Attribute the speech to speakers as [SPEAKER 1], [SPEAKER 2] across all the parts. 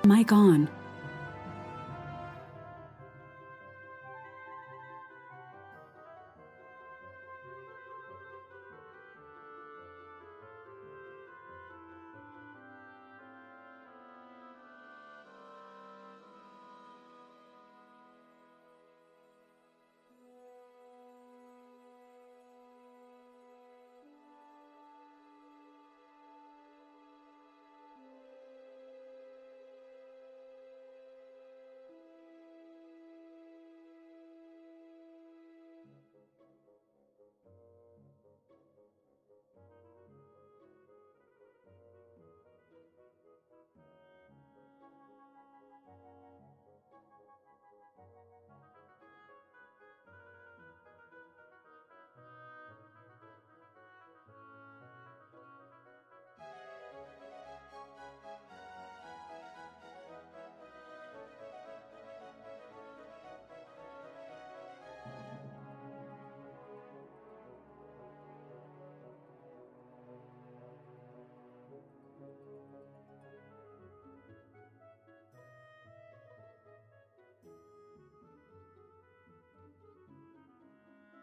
[SPEAKER 1] Mic on.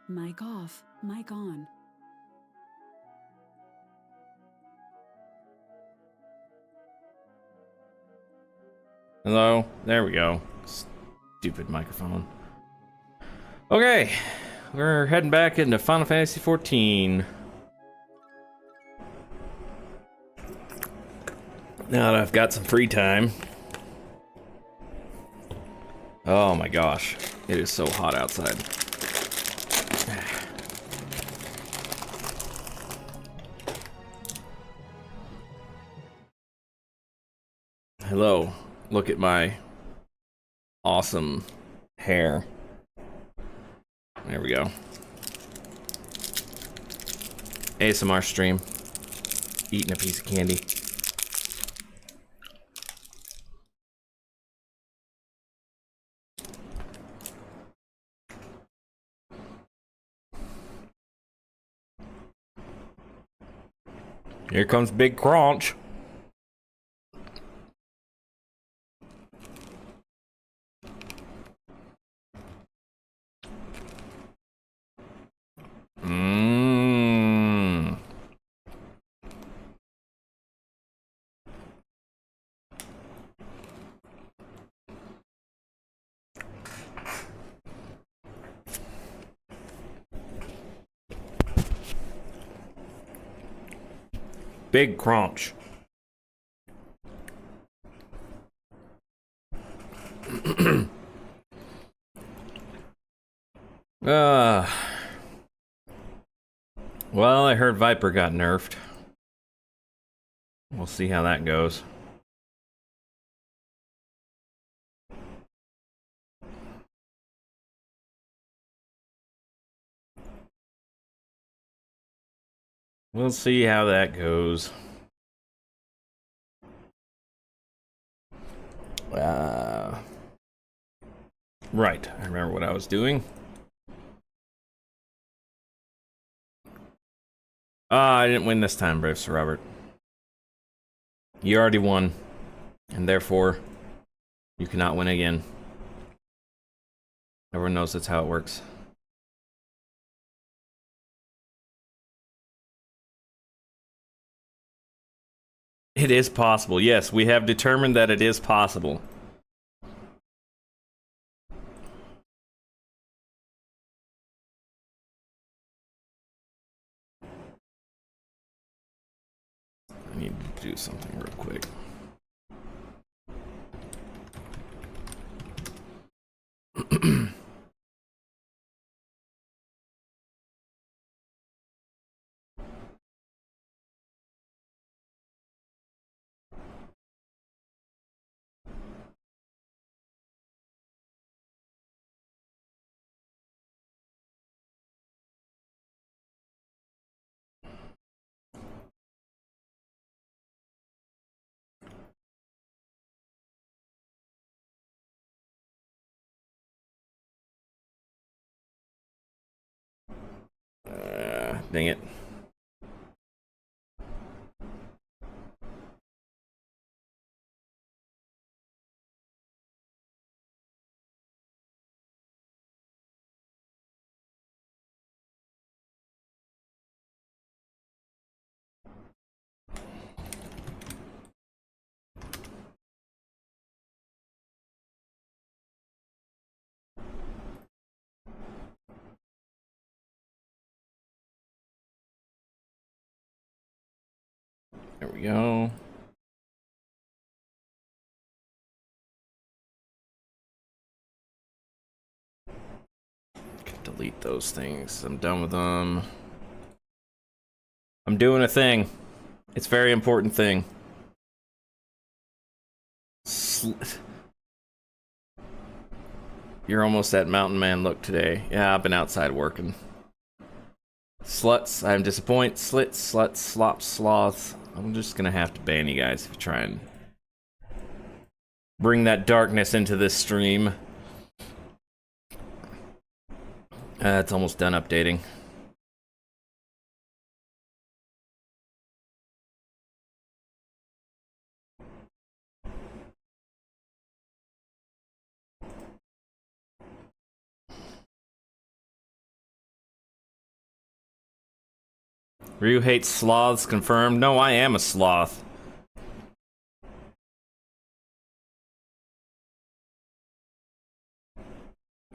[SPEAKER 1] Mic off. Mic on.
[SPEAKER 2] Hello? There we go. Stupid microphone. Okay, we're heading back into Final Fantasy XIV. Now that I've got some free time. Oh my gosh, it is so hot outside. Hello, look at my awesome hair. There we go. ASMR stream. Eating a piece of candy. Here comes Big Crunch. Mmm. Big Crunch. Well, I heard Viper got nerfed. We'll see how that goes. We'll see how that goes. Right, I remember what I was doing. I didn't win this time, Brave Sir Robert. You already won, and therefore, you cannot win again. Everyone knows that's how it works. It is possible. Yes, we have determined that it is possible. I need to do something real quick. Dang it. There we go. Can delete those things. I'm done with them. I'm doing a thing. It's a very important thing. You're almost at mountain man look today. Yeah, I've been outside working. Sluts, I'm disappointed. Slits, sluts, slops, sloths. I'm just gonna have to ban you guys if you try and bring that darkness into this stream. It's almost done updating. Ryu hates sloths, confirmed. No, I am a sloth.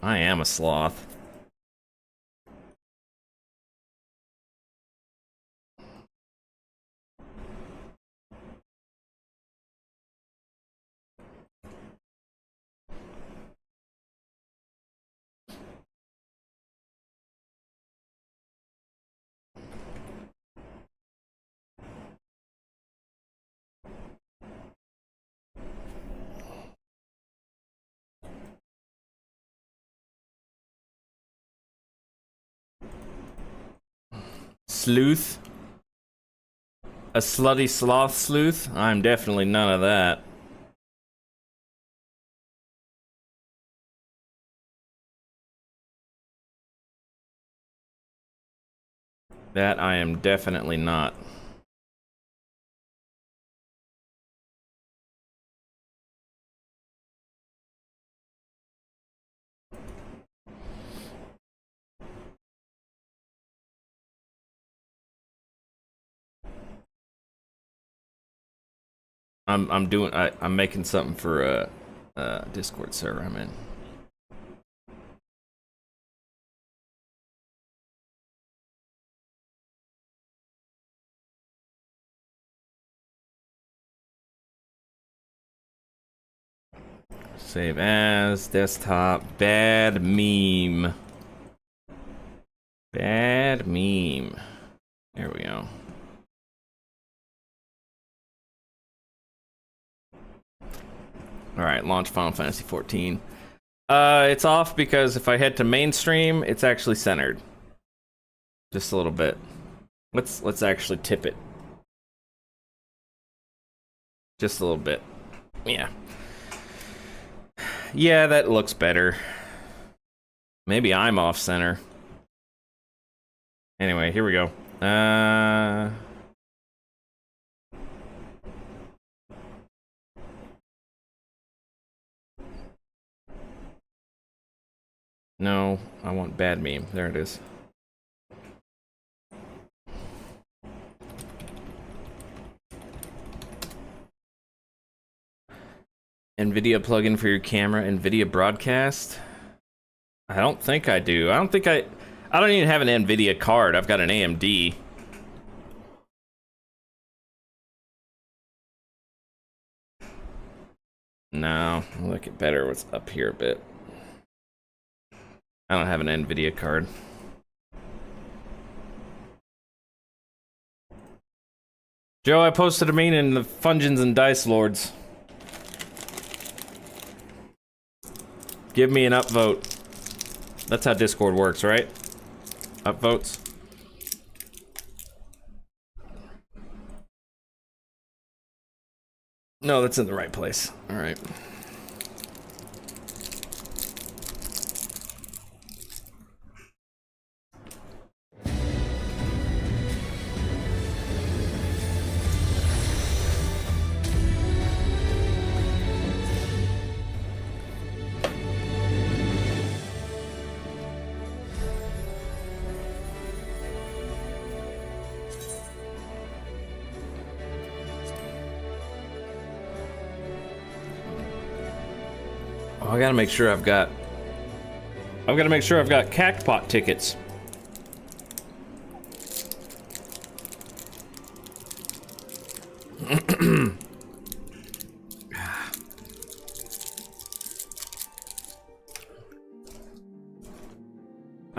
[SPEAKER 2] I am a sloth. Sleuth? A slutty sloth sleuth? I'm definitely none of that. That I am definitely not. I'm making something for a Discord server I'm in. Save as, desktop, bad meme. Bad meme. There we go. Alright, launch Final Fantasy XIV. It's off because if I head to mainstream, it's actually centered. Just a little bit. Let's actually tip it. Just a little bit. Yeah. Yeah, that looks better. Maybe I'm off center. Anyway, here we go. No, I want bad meme. There it is. NVIDIA plugin for your camera, NVIDIA broadcast? I don't think I do. I don't even have an NVIDIA card. I've got an AMD. No, I'll look it better what's up here a bit. I don't have an NVIDIA card. Joe, I posted a meme in the Fungeons and Dice Lords. Give me an upvote. That's how Discord works, right? Upvotes. No, that's in the right place. All right. I gotta make sure I've got Cactpot tickets.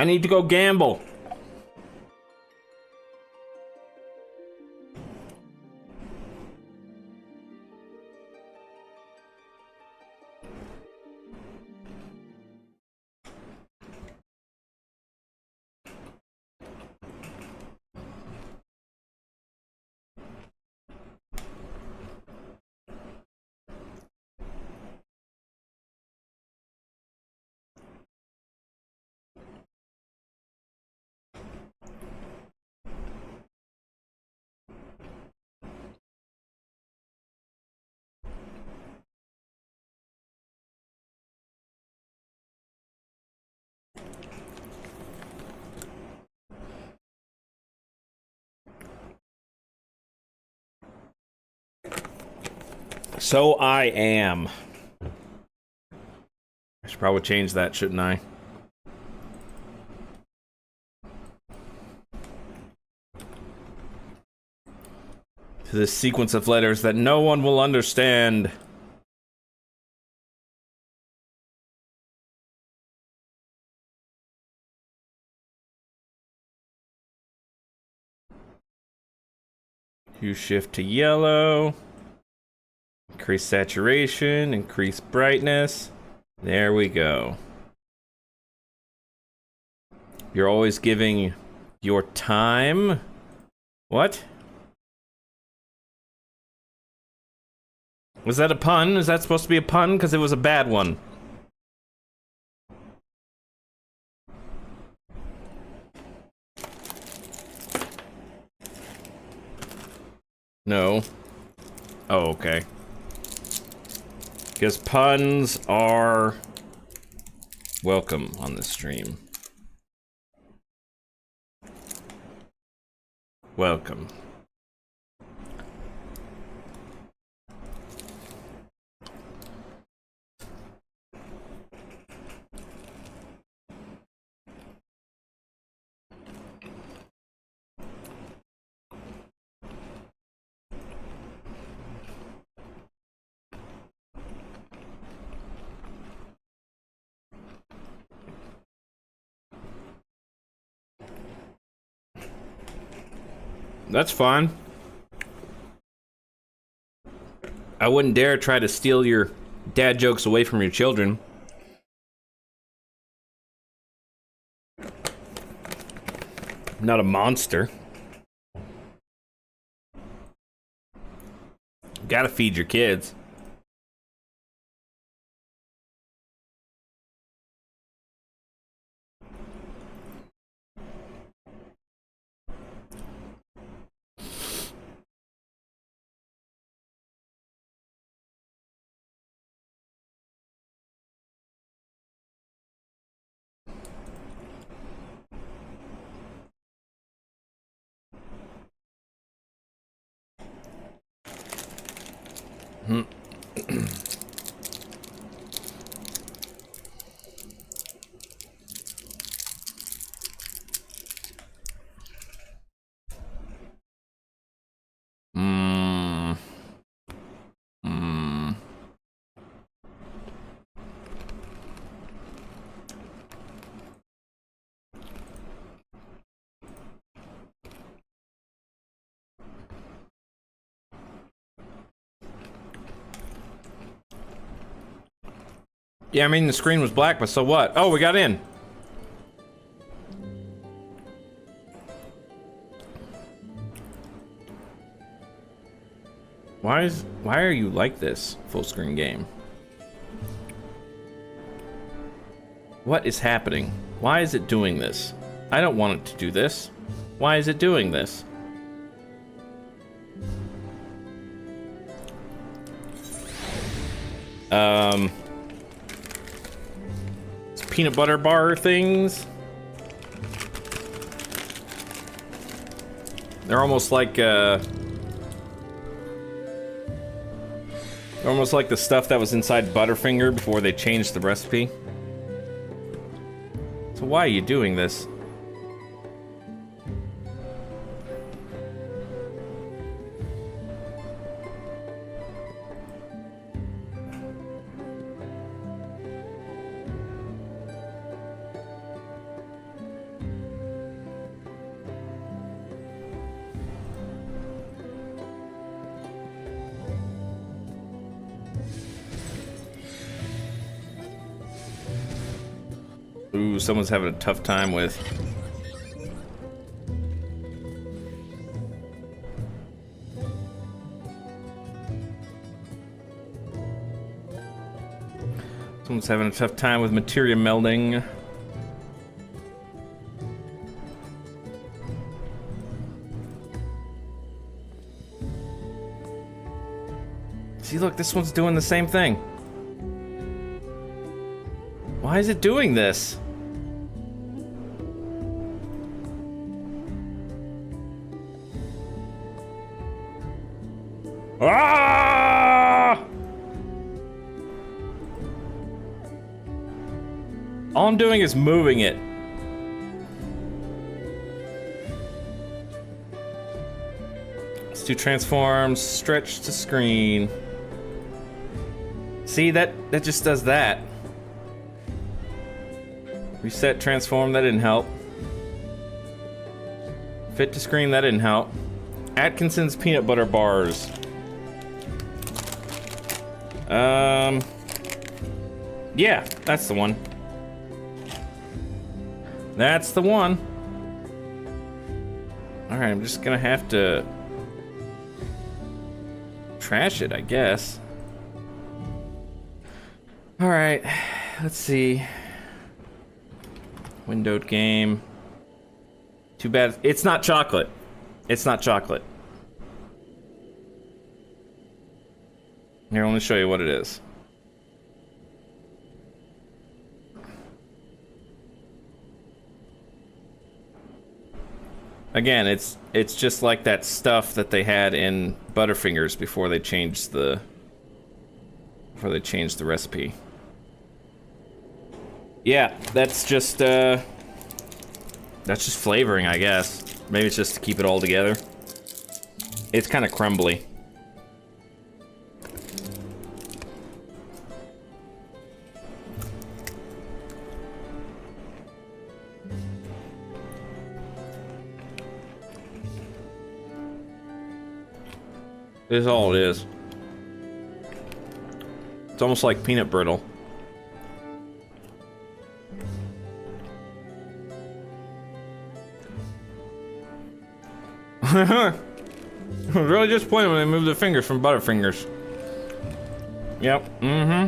[SPEAKER 2] I need to go gamble. So I am. I should probably change that, shouldn't I? To this sequence of letters that no one will understand. Hue shift to yellow. Increase saturation, increase brightness. There we go. You're always giving your time. What? Was that a pun? Is that supposed to be a pun? Because it was a bad one. No. Oh, okay. Because puns are welcome on this stream. Welcome. That's fine. I wouldn't dare try to steal your dad jokes away from your children. I'm not a monster. Gotta feed your kids. Yeah, I mean, the screen was black, but so what? Oh, we got in. Why are you like this, full screen game? What is happening? Why is it doing this? I don't want it to do this. Why is it doing this? It's peanut butter bar things. They're almost like the stuff that was inside Butterfinger before they changed the recipe. So why are you doing this? someone's having a tough time with. Someone's having a tough time with materia melding. See, look, this one's doing the same thing. Why is it doing this? Ah! All I'm doing is moving it. Let's do transforms, stretch to screen. See, that just does that. Reset, transform, that didn't help. Fit to screen, that didn't help. Atkinson's peanut butter bars. Yeah, that's the one. That's the one. Alright, I'm just gonna have to trash it, I guess. Alright, let's see. Windowed game. Too bad it's not chocolate. It's not chocolate. Here, let me show you what it is. Again, it's just like that stuff that they had in Butterfingers before they changed the recipe. Yeah, that's just flavoring, I guess. Maybe it's just to keep it all together. It's kind of crumbly. This is all it is. It's almost like peanut brittle. I was really disappointed when they moved the fingers from Butterfingers. Yep, mm-hmm.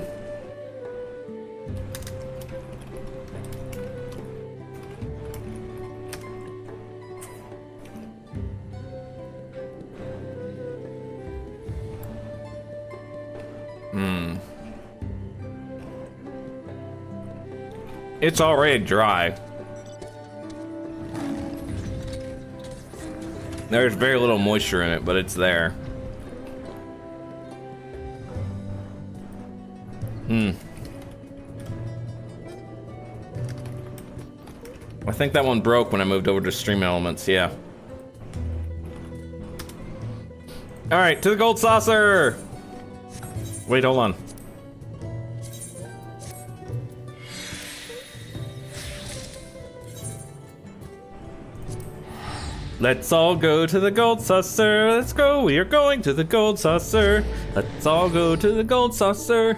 [SPEAKER 2] It's already dry. There's very little moisture in it, but it's there. I think that one broke when I moved over to Stream Elements, yeah. Alright, to the gold saucer! Wait, hold on. Let's all go to the gold saucer. Let's go. We are going to the gold saucer. Let's all go to the gold saucer.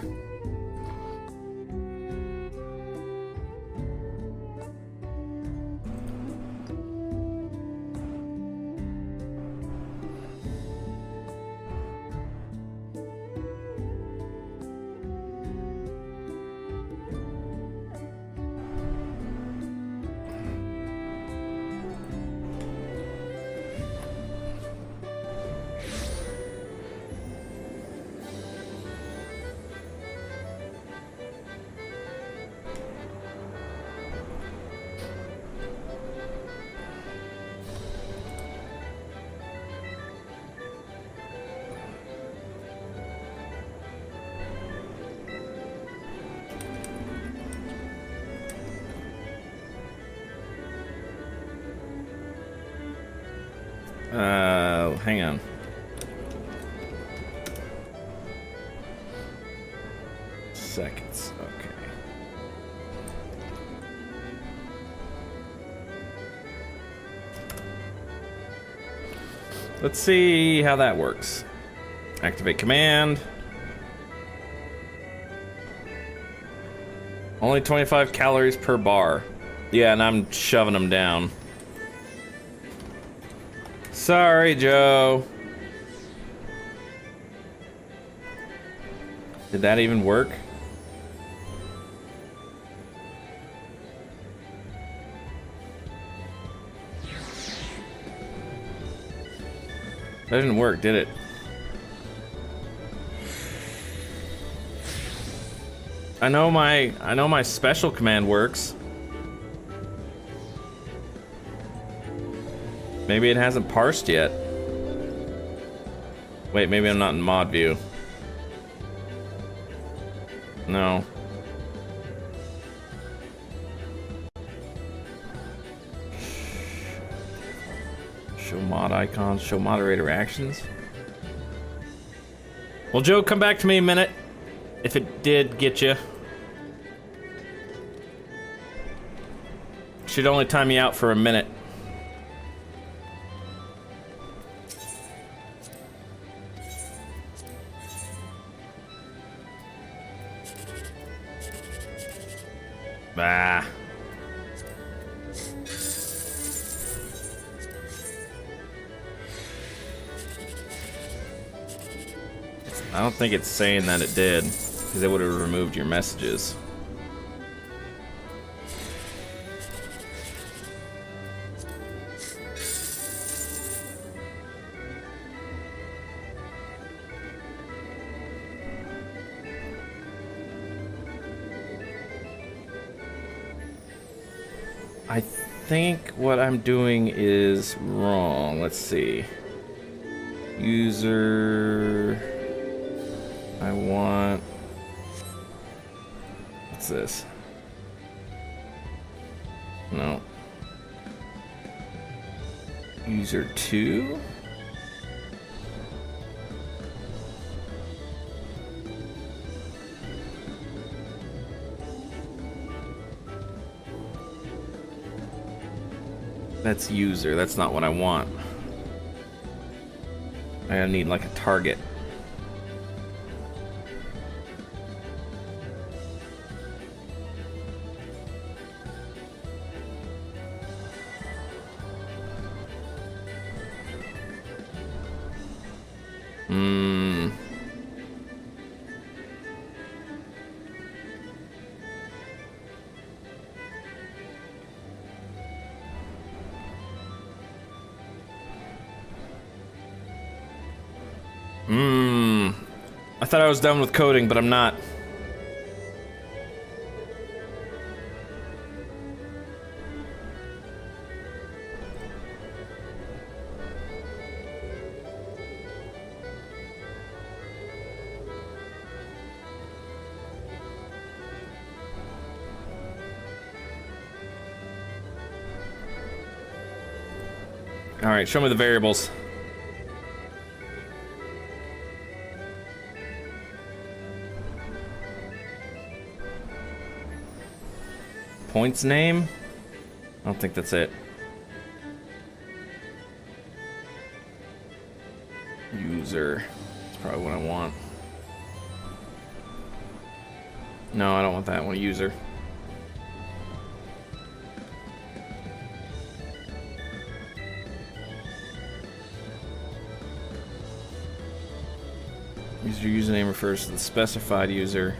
[SPEAKER 2] Hang on. Seconds, okay. Let's see how that works. Activate command. Only 25 calories per bar. Yeah, and I'm shoving them down. Sorry, Joe. Did that even work? That didn't work, did it? I know my special command works. Maybe it hasn't parsed yet. Wait, maybe I'm not in mod view. No. Show mod icons, show moderator actions. Well, Joe, come back to me a minute. If it did get you. Should only time me out for a minute. Bah. I don't think it's saying that it did, because it would have removed your messages. I think what I'm doing is wrong. Let's see. User. I want. What's this? No. User 2? That's user. That's not what I want. I need like a target. I thought I was done with coding, but I'm not. All right, show me the variables. Points name? I don't think that's it. User. That's probably what I want. No, I don't want that. I want a user. User username refers to the specified user.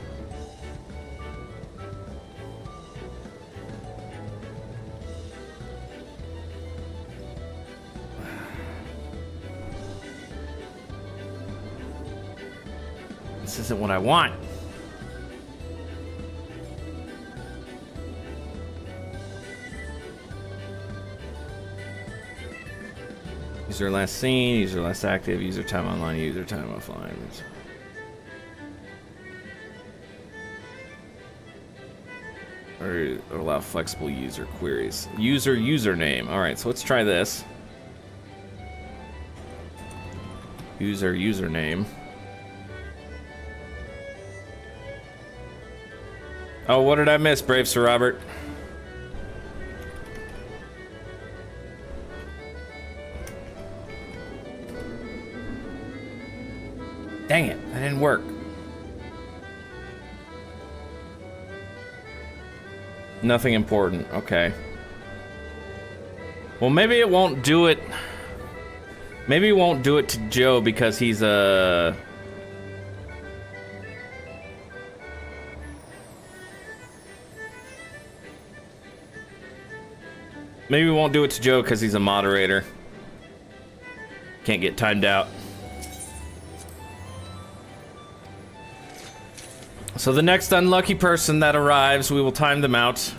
[SPEAKER 2] This isn't what I want. User last seen, user last active, user time online, user time offline. Or allow flexible user queries. User username. Alright, so let's try this. User username. Oh, what did I miss, Brave Sir Robert? Dang it, that didn't work. Nothing important. Okay. Well, maybe it won't do it. Maybe it won't do it to Joe because he's a... Maybe we won't do it to Joe because he's a moderator. Can't get timed out. So the next unlucky person that arrives, we will time them out.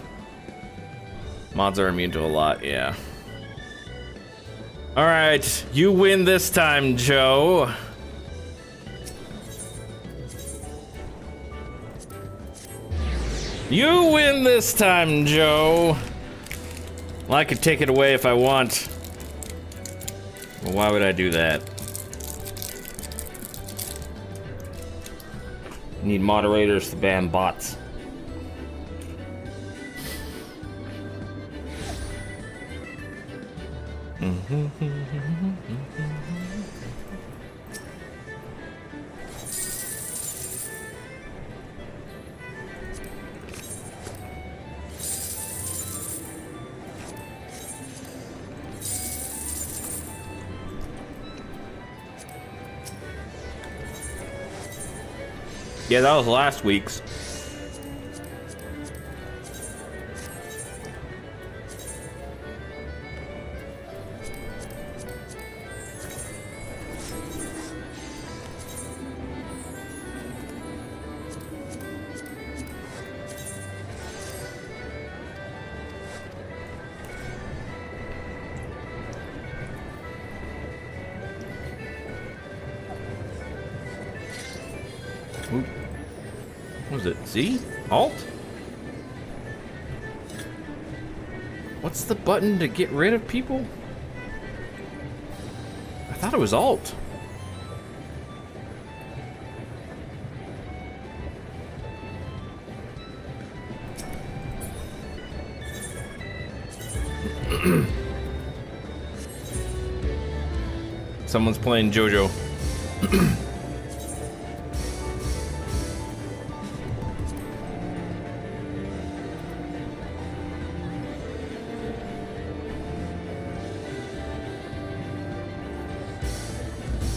[SPEAKER 2] Mods are immune to a lot, yeah. Alright, you win this time, Joe. You win this time, Joe. Well, I could take it away if I want. Well, why would I do that? Need moderators to ban bots. Yeah, that was last week's. Ooh. What was it? Z? Alt? What's the button to get rid of people? I thought it was Alt. Someone's playing JoJo.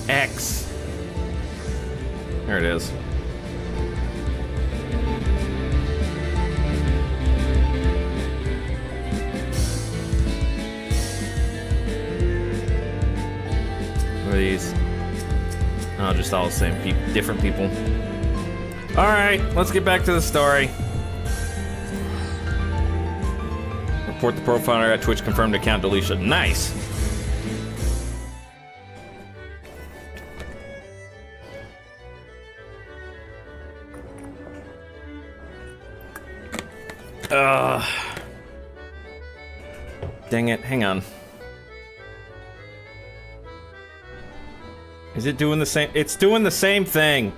[SPEAKER 2] X. There it is. What are these? Oh, just all the same people, different people. All right, let's get back to the story. Report the profiler at Twitch, confirmed account deletion. Nice. Dang it, hang on. Is it doing the same? It's doing the same thing.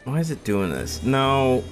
[SPEAKER 2] Why is it doing this? No.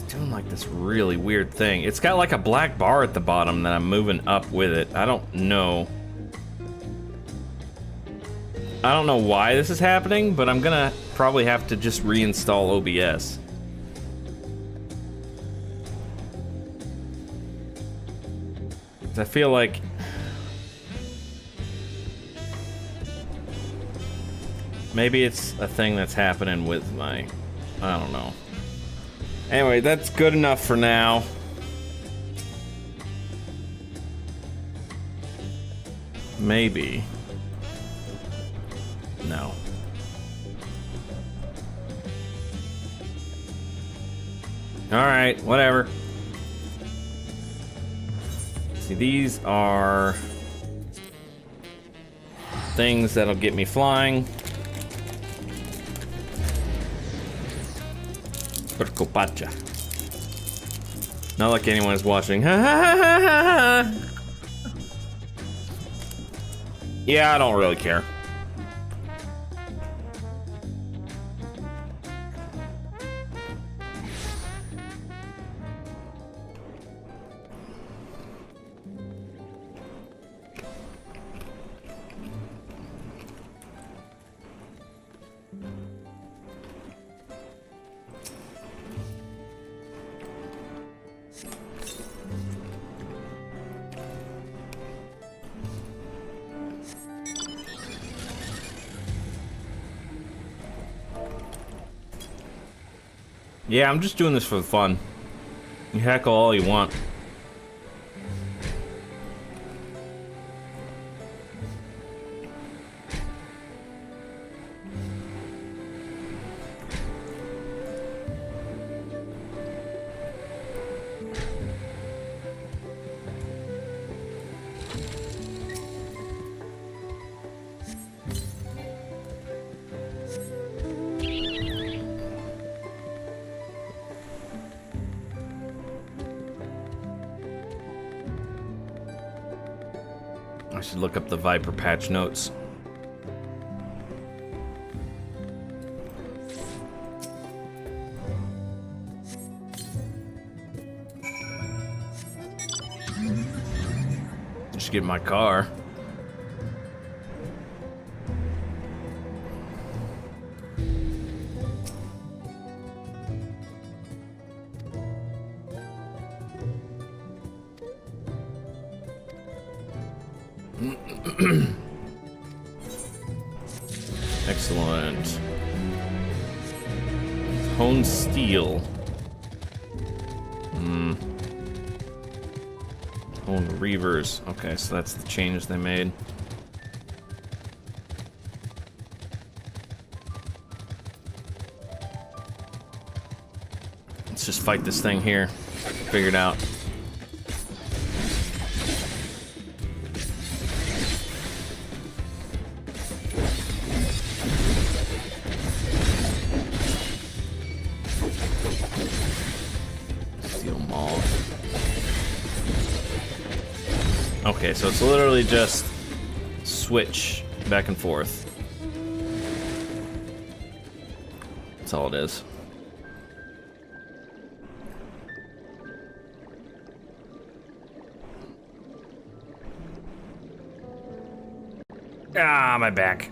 [SPEAKER 2] Doing like this really weird thing. It's got like a black bar at the bottom that I'm moving up with it. I don't know. I don't know why this is happening, but I'm gonna probably have to just reinstall OBS. I feel like maybe it's a thing that's happening with my, I don't know. Anyway, that's good enough for now. Maybe. No. Alright, whatever. See, these are things that'll get me flying. Percopacha. Not like anyone is watching. Yeah, I don't really care. Yeah, I'm just doing this for fun. You heckle all you want. I should look up the Viper patch notes. Just get my car. Excellent. Hone steel. Hone reavers. Okay, so that's the change they made. Let's just fight this thing here. Figure it out. Okay, so it's literally just switch back and forth. That's all it is. Ah, my back.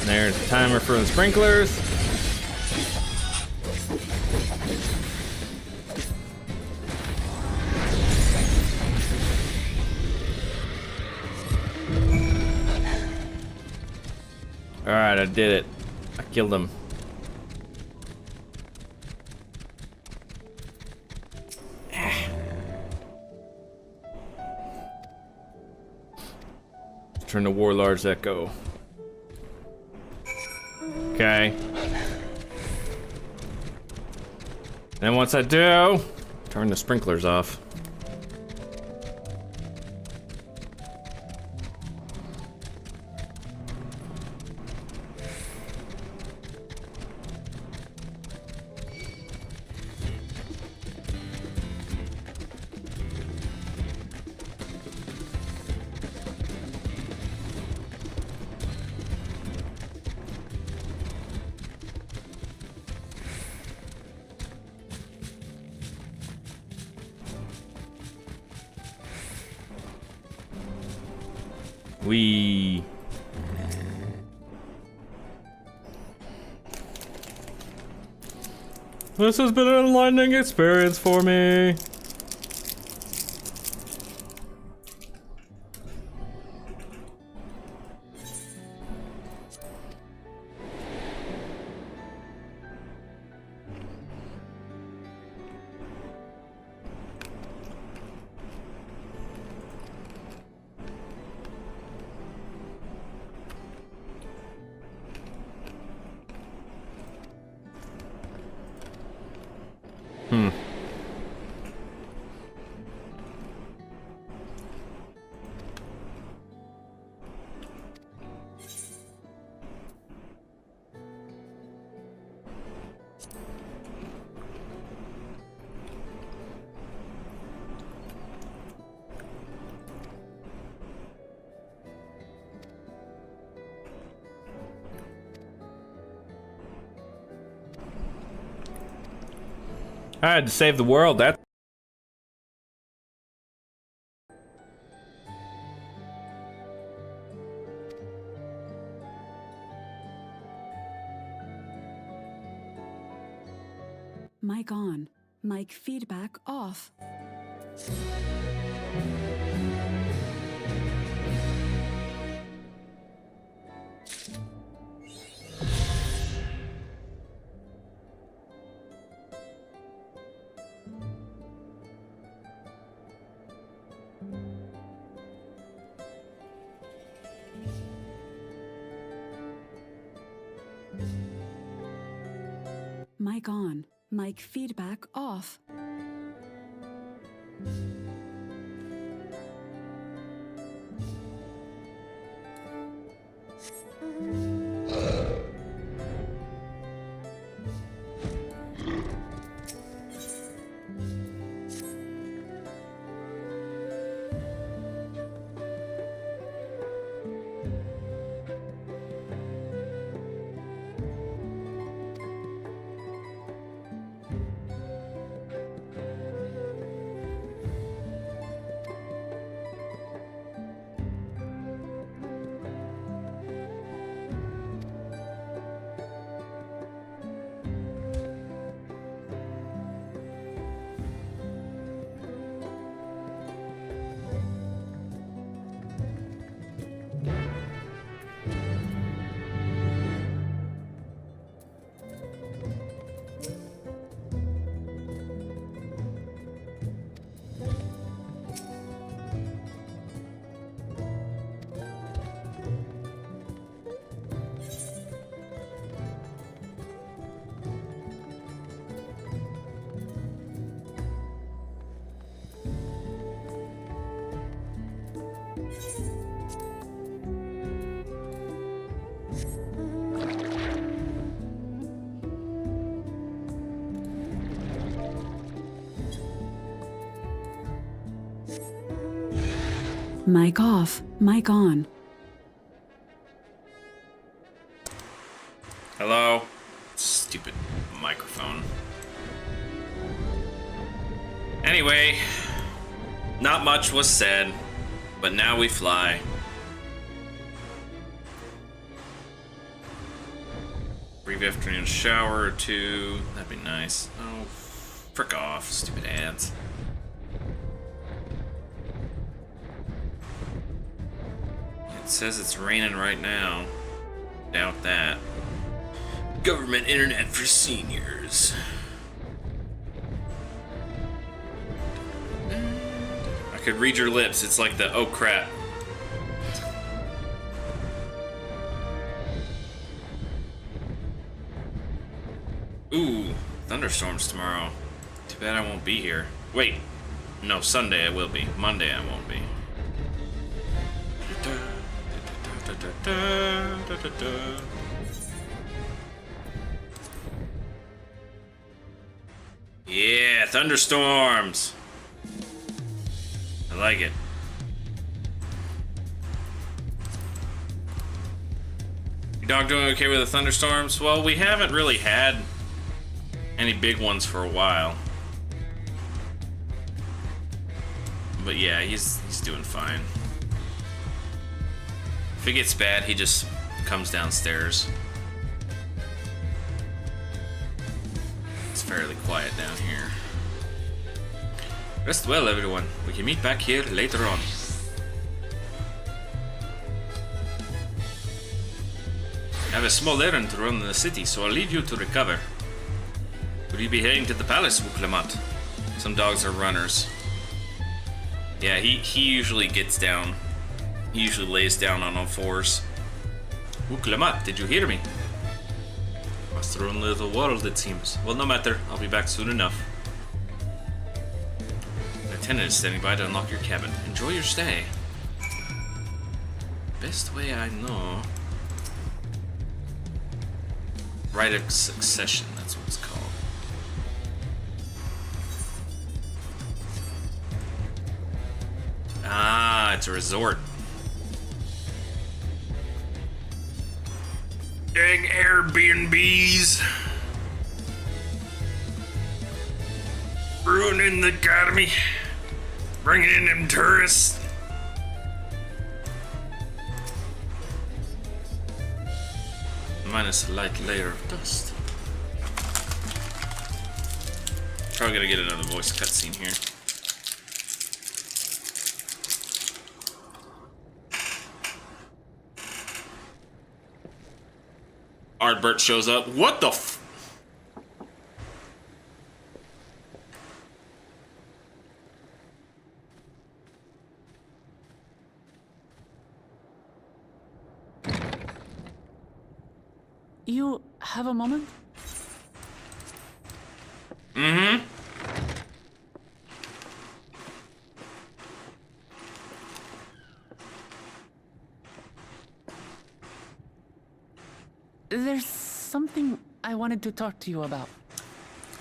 [SPEAKER 2] There's the timer for the sprinklers. Alright, I did it. I killed him. Turn to Warlord's Echo. Okay. Then once I do, turn the sprinklers off. We. This has been an enlightening experience for me. I had to save the world. That.
[SPEAKER 1] Mic on. Mic feedback off. Mic on. Mic feedback off. Mic off. Mic on.
[SPEAKER 2] Hello? Stupid microphone. Anyway, not much was said, but now we fly. Brief afternoon shower or two. That'd be nice. Oh, frick off, stupid ads. It says it's raining right now. Doubt that. Government internet for seniors. I could read your lips. It's like the oh crap. Ooh, thunderstorms tomorrow. Too bad I won't be here. Wait, no, Sunday I will be. Monday I won't be. Yeah, thunderstorms. I like it. Your dog doing okay with the thunderstorms? Well, we haven't really had any big ones for a while. But yeah, he's doing fine.
[SPEAKER 3] If it gets bad, he just comes downstairs. It's fairly quiet down here. Rest well, everyone. We can meet back here later on. I have a small errand to run in the city, so I'll leave you to recover. Will you be heading to the palace, Wuklemat? Some dogs are runners. Yeah, he usually gets down. He usually lays down on all fours. Wuklemat, did you hear me? Across the own little world, it seems. Well, no matter. I'll be back soon enough. The attendant is standing by to unlock your cabin. Enjoy your stay. Best way I know. Right of succession, that's what it's called. Ah, it's a resort. Dang Airbnbs. Ruining the economy. Bringing in them tourists. Minus a light layer of dust. Probably gonna get another voice cutscene here. Ardbert shows up. What the f-
[SPEAKER 4] You have a moment?
[SPEAKER 3] Mm-hmm.
[SPEAKER 4] There's something I wanted to talk to you about.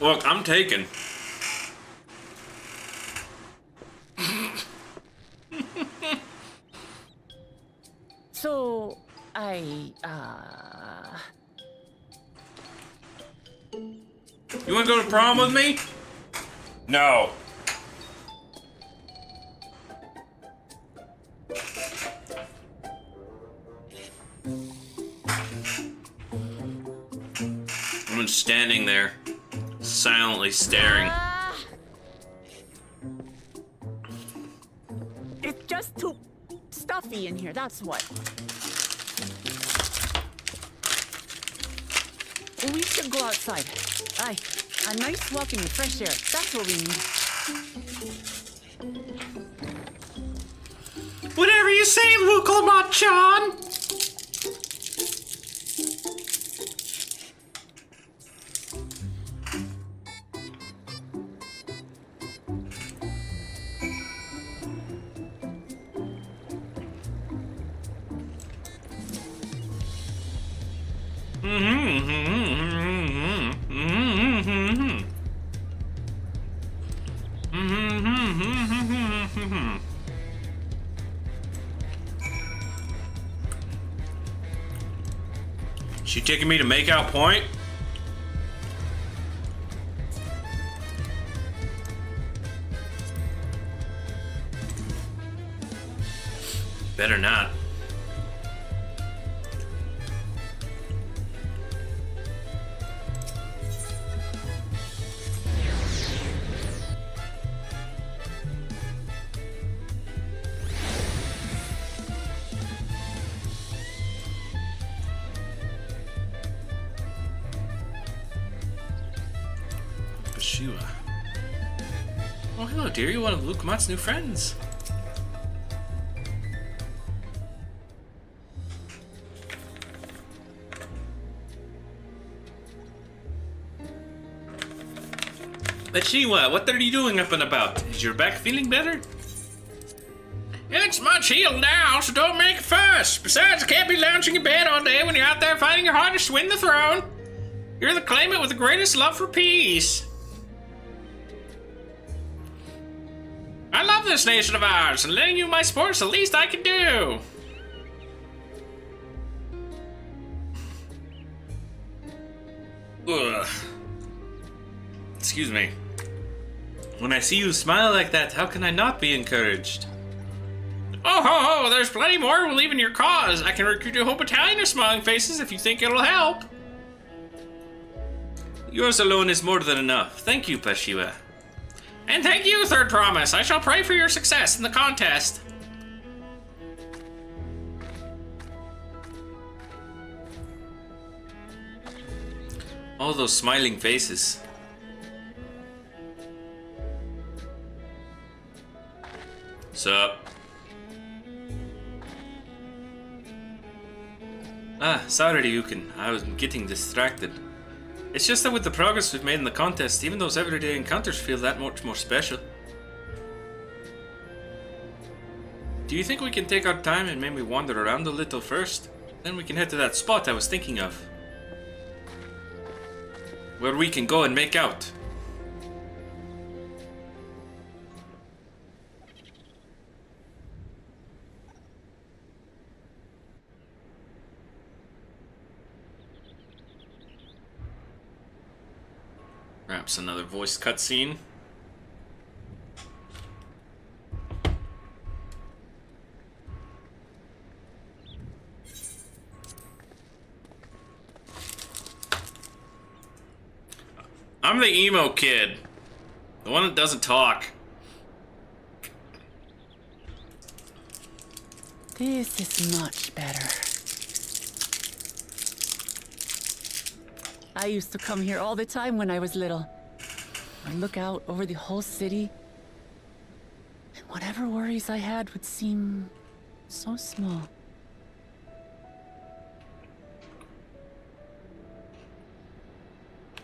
[SPEAKER 3] Look, I'm taken.
[SPEAKER 4] So,
[SPEAKER 3] You wanna go to prom with me? No. I'm just standing there, silently staring.
[SPEAKER 4] It's just too stuffy in here, that's what. We should go outside. Aye, a nice walk in the fresh air. That's what we need.
[SPEAKER 3] Whatever you say, Wuklemat-chan! She taking me to Makeout Point? Better not. Bashua. Oh, hello, dear. You're one of Wuklemat's new friends. Bashua, what are you doing up and about? Is your back feeling better? It's much healed now, so don't make a fuss. Besides, you can't be lounging in bed all day when you're out there fighting your hardest to win the throne. You're the claimant with the greatest love for peace. I love this nation of ours, and lending you my sport's the least I can do. Ugh. Excuse me. When I see you smile like that, how can I not be encouraged? Oh ho ho, there's plenty more who believe in your cause. I can recruit a whole battalion of smiling faces if you think it'll help. Yours alone is more than enough. Thank you, Peshiwa. And thank you, Third Promise. I shall pray for your success in the contest. All those smiling faces. Sup? Sorry, Ryukin. I was getting distracted. It's just that with the progress we've made in the contest, even those everyday encounters feel that much more special. Do you think we can take our time and maybe wander around a little first? Then we can head to that spot I was thinking of. Where we can go and make out. Perhaps another voice cutscene. I'm the emo kid. The one that doesn't talk.
[SPEAKER 4] This is much better. I used to come here all the time when I was little. I'd look out over the whole city, and whatever worries I had would seem so small.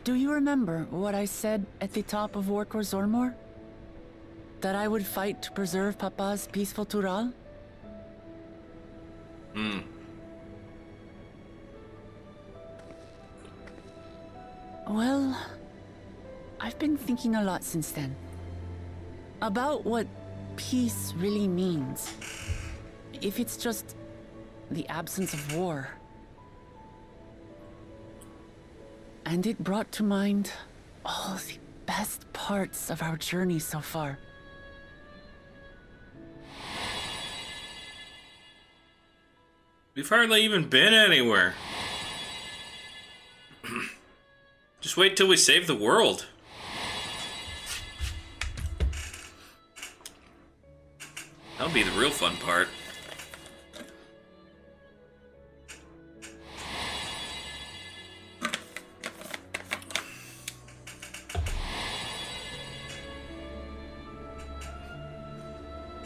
[SPEAKER 4] Do you remember what I said at the top of Warkor Zormor? That I would fight to preserve Papa's peaceful Tural? Well, I've been thinking a lot since then. About what peace really means. If it's just the absence of war. And it brought to mind all the best parts of our journey so far.
[SPEAKER 3] We've hardly even been anywhere. Just wait till we save the world. That'll be the real fun part.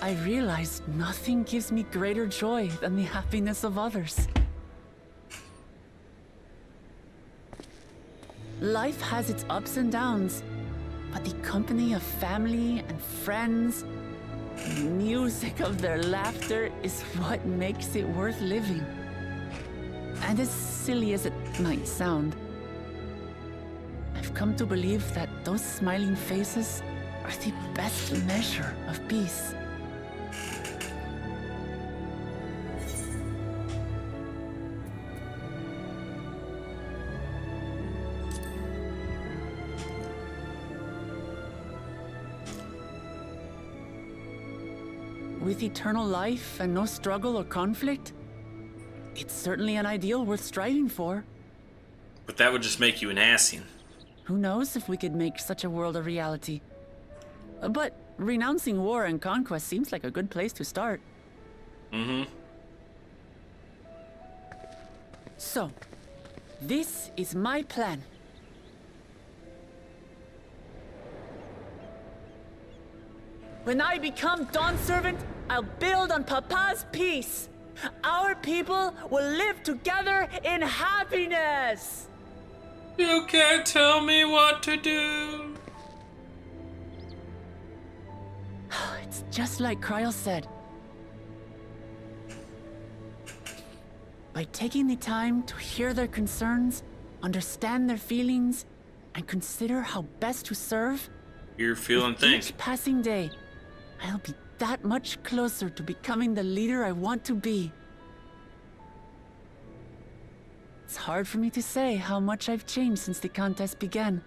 [SPEAKER 4] I realized nothing gives me greater joy than the happiness of others. Life has its ups and downs, but the company of family and friends, the music of their laughter is what makes it worth living. And as silly as it might sound, I've come to believe that those smiling faces are the best measure of peace. With eternal life and no struggle or conflict, it's certainly an ideal worth striving for.
[SPEAKER 3] But that would just make you an Ascian.
[SPEAKER 4] Who knows if we could make such a world a reality? But renouncing war and conquest seems like a good place to start. So, this is my plan. When I become Dawn Servant, I'll build on Papa's peace. Our people will live together in happiness.
[SPEAKER 3] You can't tell me what to do.
[SPEAKER 4] It's just like Kryl said. By taking the time to hear their concerns, understand their feelings, and consider how best to serve,
[SPEAKER 3] You're feeling
[SPEAKER 4] with
[SPEAKER 3] things.
[SPEAKER 4] each passing day, I'll be that much closer to becoming the leader I want to be. It's hard for me to say how much I've changed since the contest began.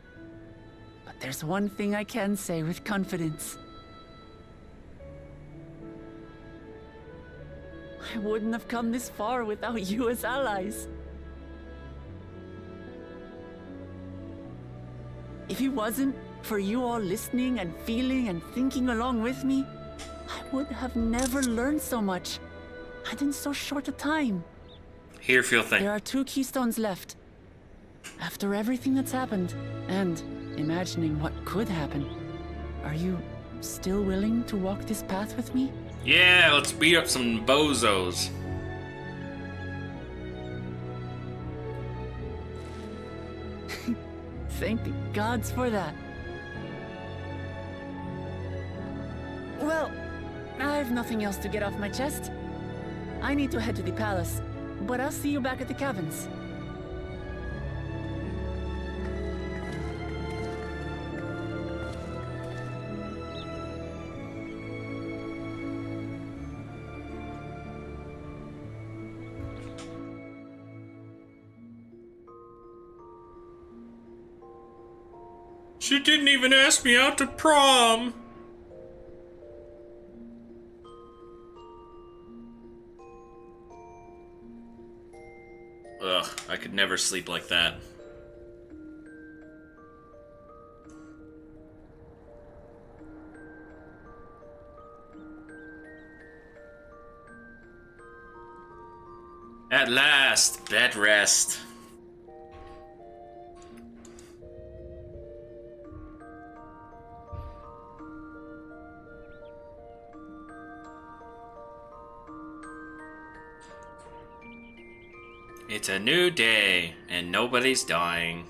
[SPEAKER 4] But there's one thing I can say with confidence. I wouldn't have come this far without you as allies. If it wasn't for you all listening and feeling and thinking along with me, I would have never learned so much, and in so short a time.
[SPEAKER 3] Here, feel thing.
[SPEAKER 4] There are 2 keystones left. After everything that's happened, and imagining what could happen, are you still willing to walk this path with me?
[SPEAKER 3] Yeah, let's beat up some bozos.
[SPEAKER 4] Thank the gods for that. Well, I've nothing else to get off my chest. I need to head to the palace, but I'll see you back at the cabins.
[SPEAKER 3] She didn't even ask me out to prom. Ugh, I could never sleep like that. At last, bed rest. It's a new day, and nobody's dying.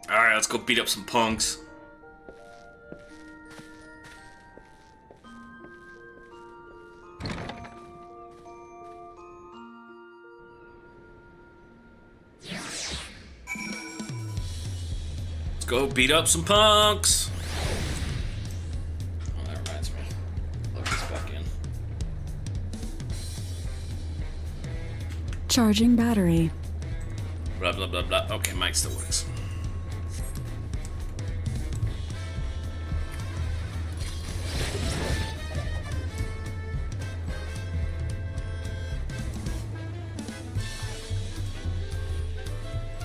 [SPEAKER 3] Alright, let's go beat up some punks. Let's go beat up some punks.
[SPEAKER 1] Charging battery.
[SPEAKER 3] Blah, blah, blah, blah. Okay, mic still works.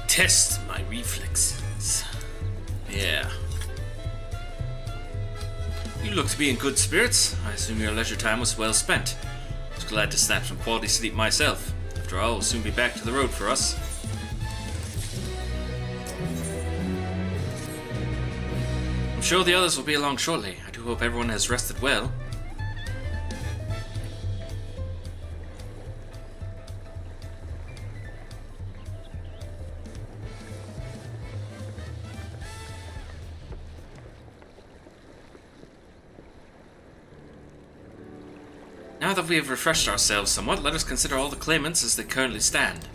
[SPEAKER 3] Test my reflexes. Yeah. You look to be in good spirits. I assume your leisure time was well spent. I was glad to snap some quality sleep myself. After all, we'll soon be back to the road for us. I'm sure the others will be along shortly. I do hope everyone has rested well. Now that we have refreshed ourselves somewhat, let us consider all the claimants as they currently stand.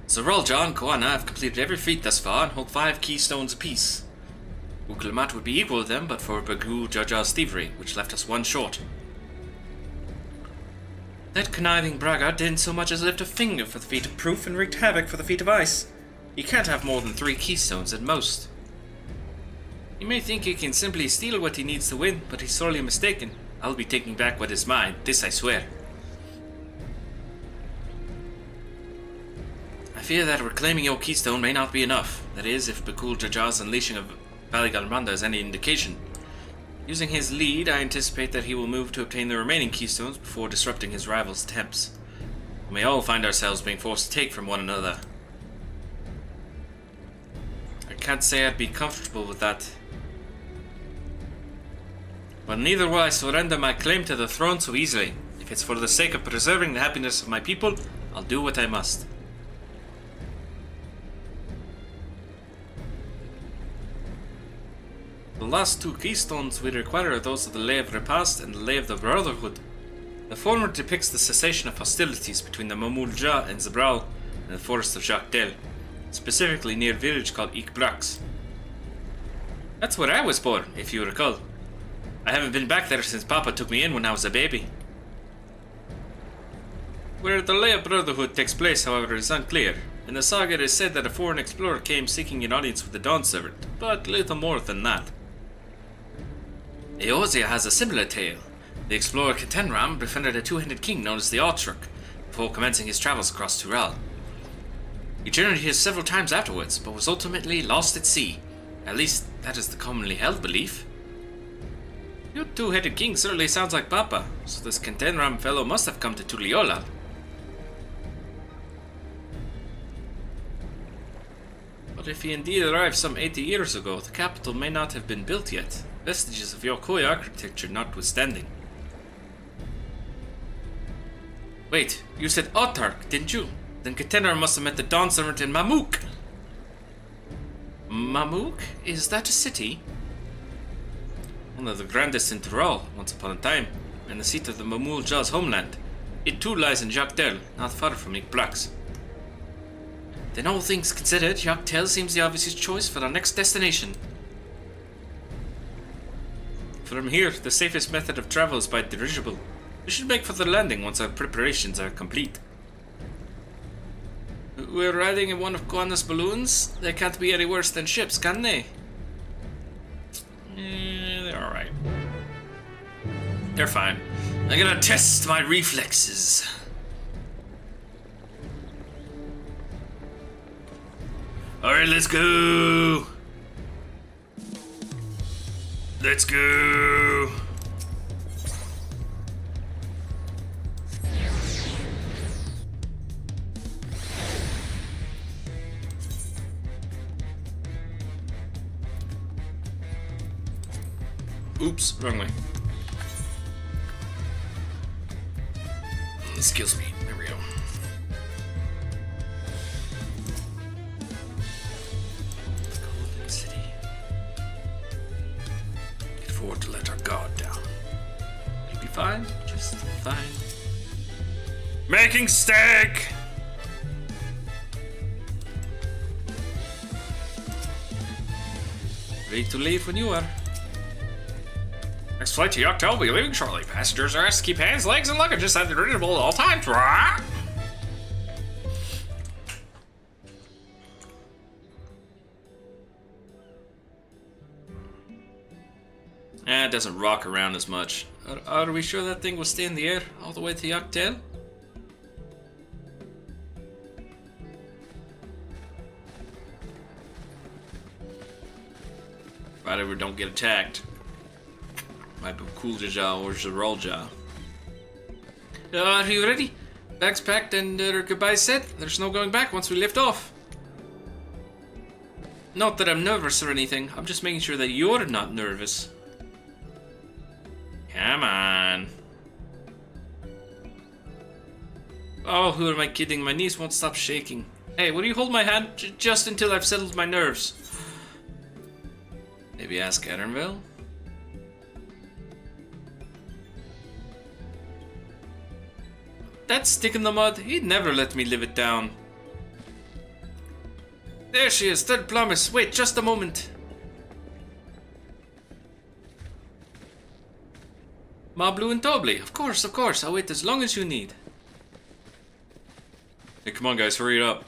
[SPEAKER 3] Zoral, John, Koana have completed every feat thus far and hold 5 keystones apiece. Uklamat would be equal to them, but for Bagul Jaja's thievery, which left us 1 short. That conniving braggart didn't so much as lift a finger for the feat of proof and wreaked havoc for the feat of ice. He can't have more than 3 keystones at most. He may think he can simply steal what he needs to win, but he's sorely mistaken. I'll be taking back what is mine, this I swear. I fear that reclaiming your keystone may not be enough. That is, if Bakul Jaja's unleashing of Baligalmanda is any indication. Using his lead, I anticipate that he will move to obtain the remaining keystones before disrupting his rival's attempts. We may all find ourselves being forced to take from one another. I can't say I'd be comfortable with that. But neither will I surrender my claim to the throne so easily. If it's for the sake of preserving the happiness of my people, I'll do what I must. The last 2 keystones we require are those of the Lay of Repast and the Lay of the Brotherhood. The former depicts the cessation of hostilities between the Mamulja and Zabral in the forest of Jacques Del, specifically near a village called Ikbrax. That's where I was born, if you recall. I haven't been back there since Papa took me in when I was a baby. Where the Lay of Brotherhood takes place, however, is unclear. In the saga it is said that a foreign explorer came seeking an audience with the Dawn Servant, but little more than that. Eorzea has a similar tale. The explorer Ketenram befriended a two-handed king known as the Autruk, before commencing his travels across Tural. He journeyed here several times afterwards, but was ultimately lost at sea. At least, that is the commonly held belief. Your two-headed king certainly sounds like Papa, so this Ketenram fellow must have come to Tuliolal. But if he indeed arrived some 80 years ago, the capital may not have been built yet, vestiges of Yokoi architecture notwithstanding. Wait, you said Autark, didn't you? Then Ketenram must have met the Dawn Servant in Mamuk. Mamuk? Is that a city? One of the grandest in Tural, once upon a time, and the seat of the Mamul Jaw's homeland. It too lies in Jactel, not far from Ikplax. Then all things considered, Jactel seems the obvious choice for our next destination. From here, the safest method of travel is by dirigible. We should make for the landing once our preparations are complete. We're riding in one of Guana's balloons? They can't be any worse than ships, can they? They're alright. They're fine. I'm gonna test my reflexes. Alright, let's go! Let's go! Oops, wrong way. Excuse me. There we go. Golden City. Can't afford to let our guard down. It'll be fine. Just fine. Making steak! Ready to leave when you are. Next flight to Yocto will be leaving shortly. Passengers are asked to keep hands, legs, and luggage at the dirigible at all times. It doesn't rock around as much. Are we sure that thing will stay in the air all the way to Yoctel? Provided we don't get attacked. Might be Kuljaja or Zerolja. Are you ready? Bags packed and goodbye said. There's no going back once we lift off. Not that I'm nervous or anything. I'm just making sure that you're not nervous. Come on. Oh, who am I kidding? My knees won't stop shaking. Hey, will you hold my hand just until I've settled my nerves? Maybe ask Edernville? That stick in the mud, he'd never let me live it down. There she is, third promise. Wait, just a moment. Ma Blue and Tobly, of course, I'll wait as long as you need. Hey, come on guys, hurry it up.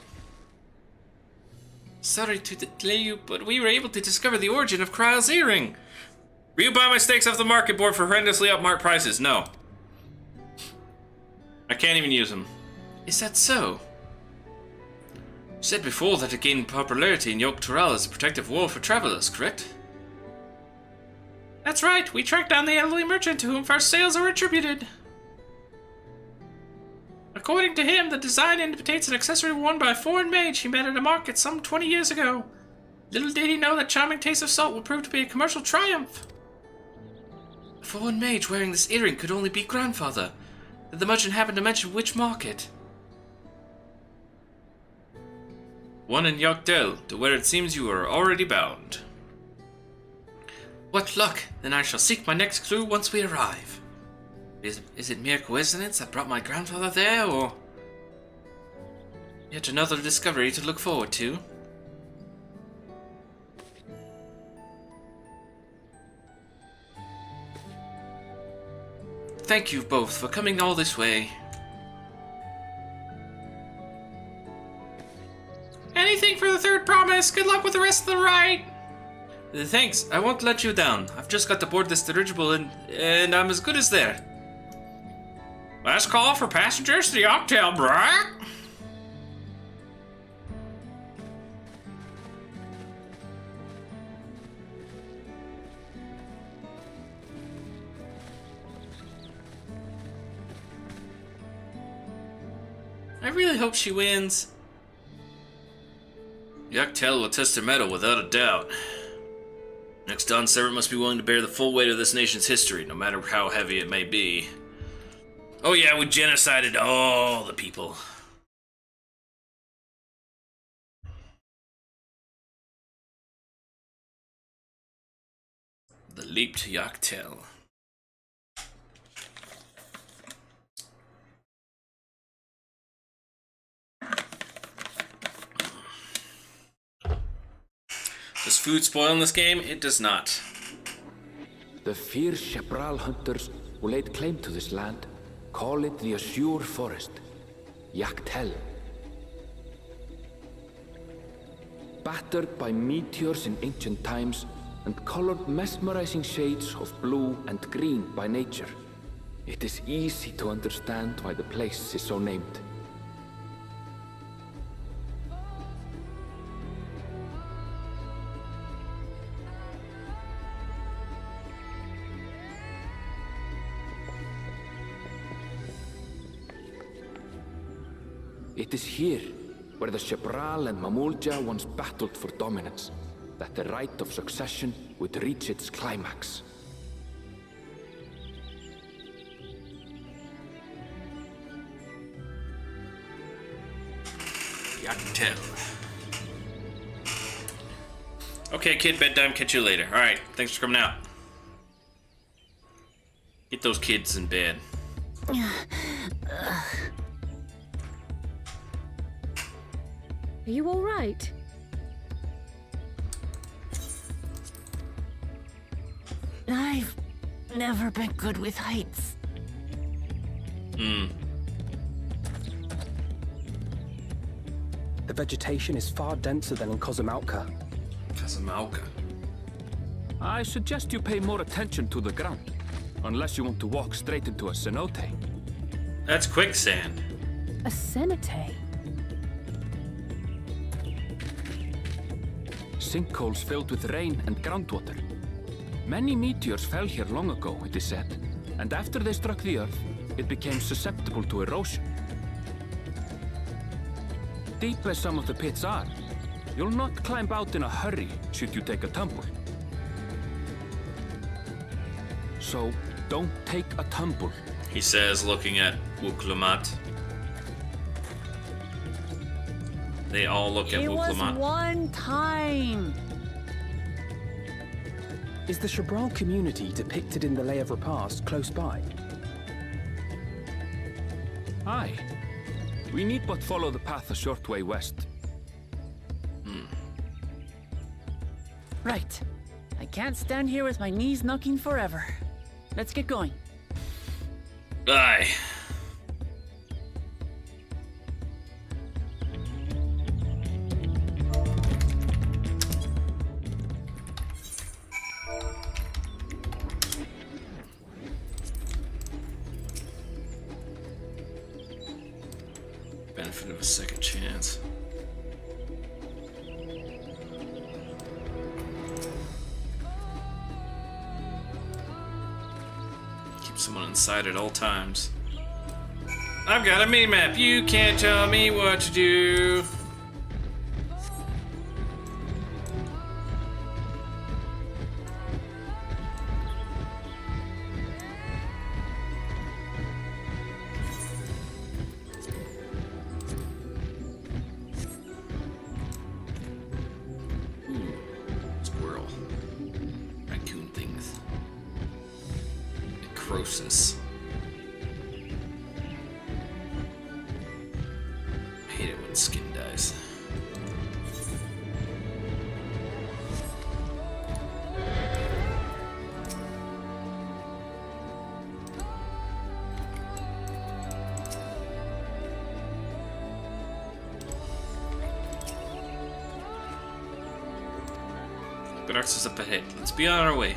[SPEAKER 3] Sorry to delay you, but we were able to discover the origin of Kryle's earring. Will you buy my steaks off the market board for horrendously upmarked prices? No. I can't even use them. Is that so? You said before that it gained popularity in Yok Tural as a protective wall for travelers, correct? That's right, we tracked down the elderly merchant to whom first sales are attributed. According to him, the design imitates an accessory worn by a foreign mage he met at a market some 20 years ago. Little did he know that charming taste of salt would prove to be a commercial triumph. A foreign mage wearing this earring could only be grandfather. Did the merchant happen to mention which market? One in Yoctel, to where it seems you are already bound. What luck! Then I shall seek my next clue once we arrive. Is it mere coincidence that brought my grandfather there, or yet another discovery to look forward to? Thank you both for coming all this way. promise. Good luck with the rest of the ride. Thanks. I won't let you down. I've just got to board this dirigible and I'm as good as there. Last call for passengers to the Octal, bruh. I really hope she wins. Yaktel will test her mettle without a doubt. Next Dawn Servant must be willing to bear the full weight of this nation's history, no matter how heavy it may be. Oh yeah, we genocided all the people. The leap to Yaktel. Does food spoil in this game? It does not.
[SPEAKER 5] The fierce Shepral hunters who laid claim to this land call it the Azure Forest, Yaktel. Battered by meteors in ancient times and colored mesmerizing shades of blue and green by nature, it is easy to understand why the place is so named. It is here, where the Shepral and Mamulja once battled for dominance, that the right of succession would reach its climax.
[SPEAKER 3] Yaktel. Okay, kid, bedtime. Catch you later. Alright, thanks for coming out. Get those kids in bed.
[SPEAKER 6] Are you all right?
[SPEAKER 4] I've never been good with heights.
[SPEAKER 7] The vegetation is far denser than in Cozumauca.
[SPEAKER 3] Cozumauca.
[SPEAKER 5] I suggest you pay more attention to the ground, unless you want to walk straight into a cenote.
[SPEAKER 3] That's quicksand.
[SPEAKER 6] A cenote?
[SPEAKER 5] Sinkholes filled with rain and groundwater. Many meteors fell here long ago, it is said, and after they struck the Earth, it became susceptible to erosion. Deep as some of the pits are, you'll not climb out in a hurry should you take a tumble. So, don't take a tumble.
[SPEAKER 3] He says, looking at Wuklamat. They all look at
[SPEAKER 4] It was
[SPEAKER 3] Wuklamat.
[SPEAKER 4] one time.
[SPEAKER 7] Is the Shebral community depicted in the Lay of Repast close by?
[SPEAKER 5] Aye. We need but follow the path a short way west.
[SPEAKER 4] Right. I can't stand here with my knees knocking forever. Let's get going.
[SPEAKER 3] Aye. Benefit of a second chance. Keep someone inside at all times. I've got a mini map. You can't tell me what to do. Squirrel. Raccoon things. Necrosis. I hate it when skin dies. Grax is up ahead. Let's be on our way.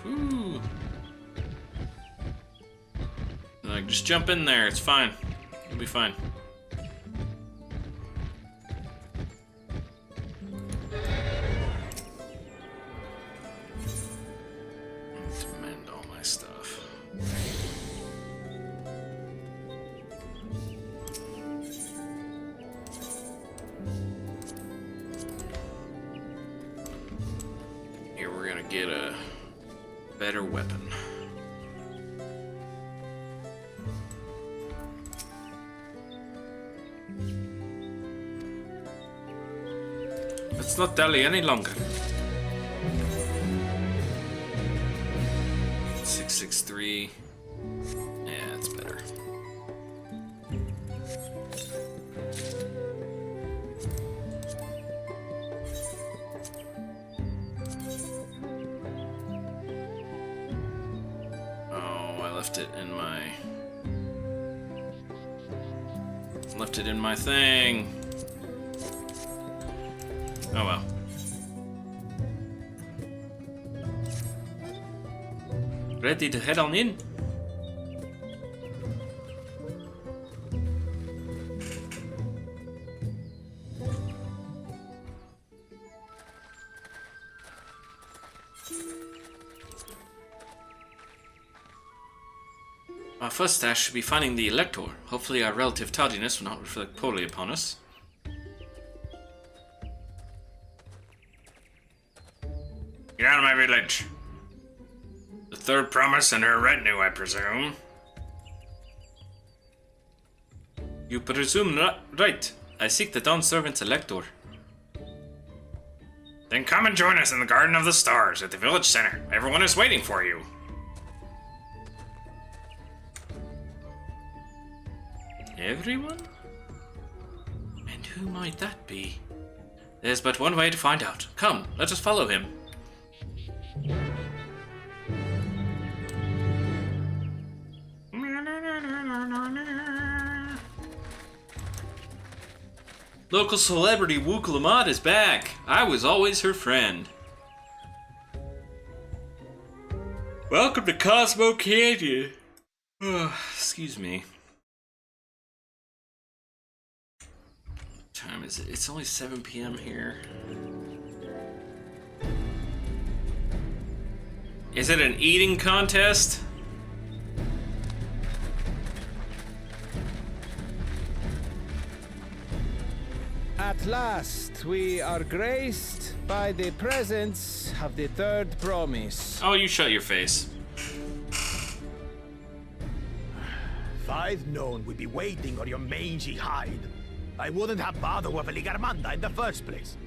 [SPEAKER 3] Whew. Like, just jump in there. It's fine. You'll be fine. Mend all my stuff. Here we're gonna get a better weapon. Let's not dally any longer. 663. Yeah, it's better. Oh, I left it in my thing. Oh well. Ready to head on in? Our first task should be finding the Elector. Hopefully our relative tardiness will not reflect poorly upon us. Get out of my village. The third promise and her retinue, I presume. You presume not right. I seek the Dawn Servant's Elector. Then come and join us in the Garden of the Stars at the village center. Everyone is waiting for you. Everyone? And who might that be? There's but one way to find out. Come, let us follow him. Local celebrity Wu Lamont is back. I was always her friend. Welcome to Cosmo Canyon. Excuse me. What time is it? It's only 7 p.m. here. Is it an eating contest?
[SPEAKER 8] At last, we are graced by the presence of the third promise.
[SPEAKER 3] Oh, you shut your face.
[SPEAKER 9] If I'd known we'd be waiting on your mangy hide, I wouldn't have bothered with Ligarmanda in the first place.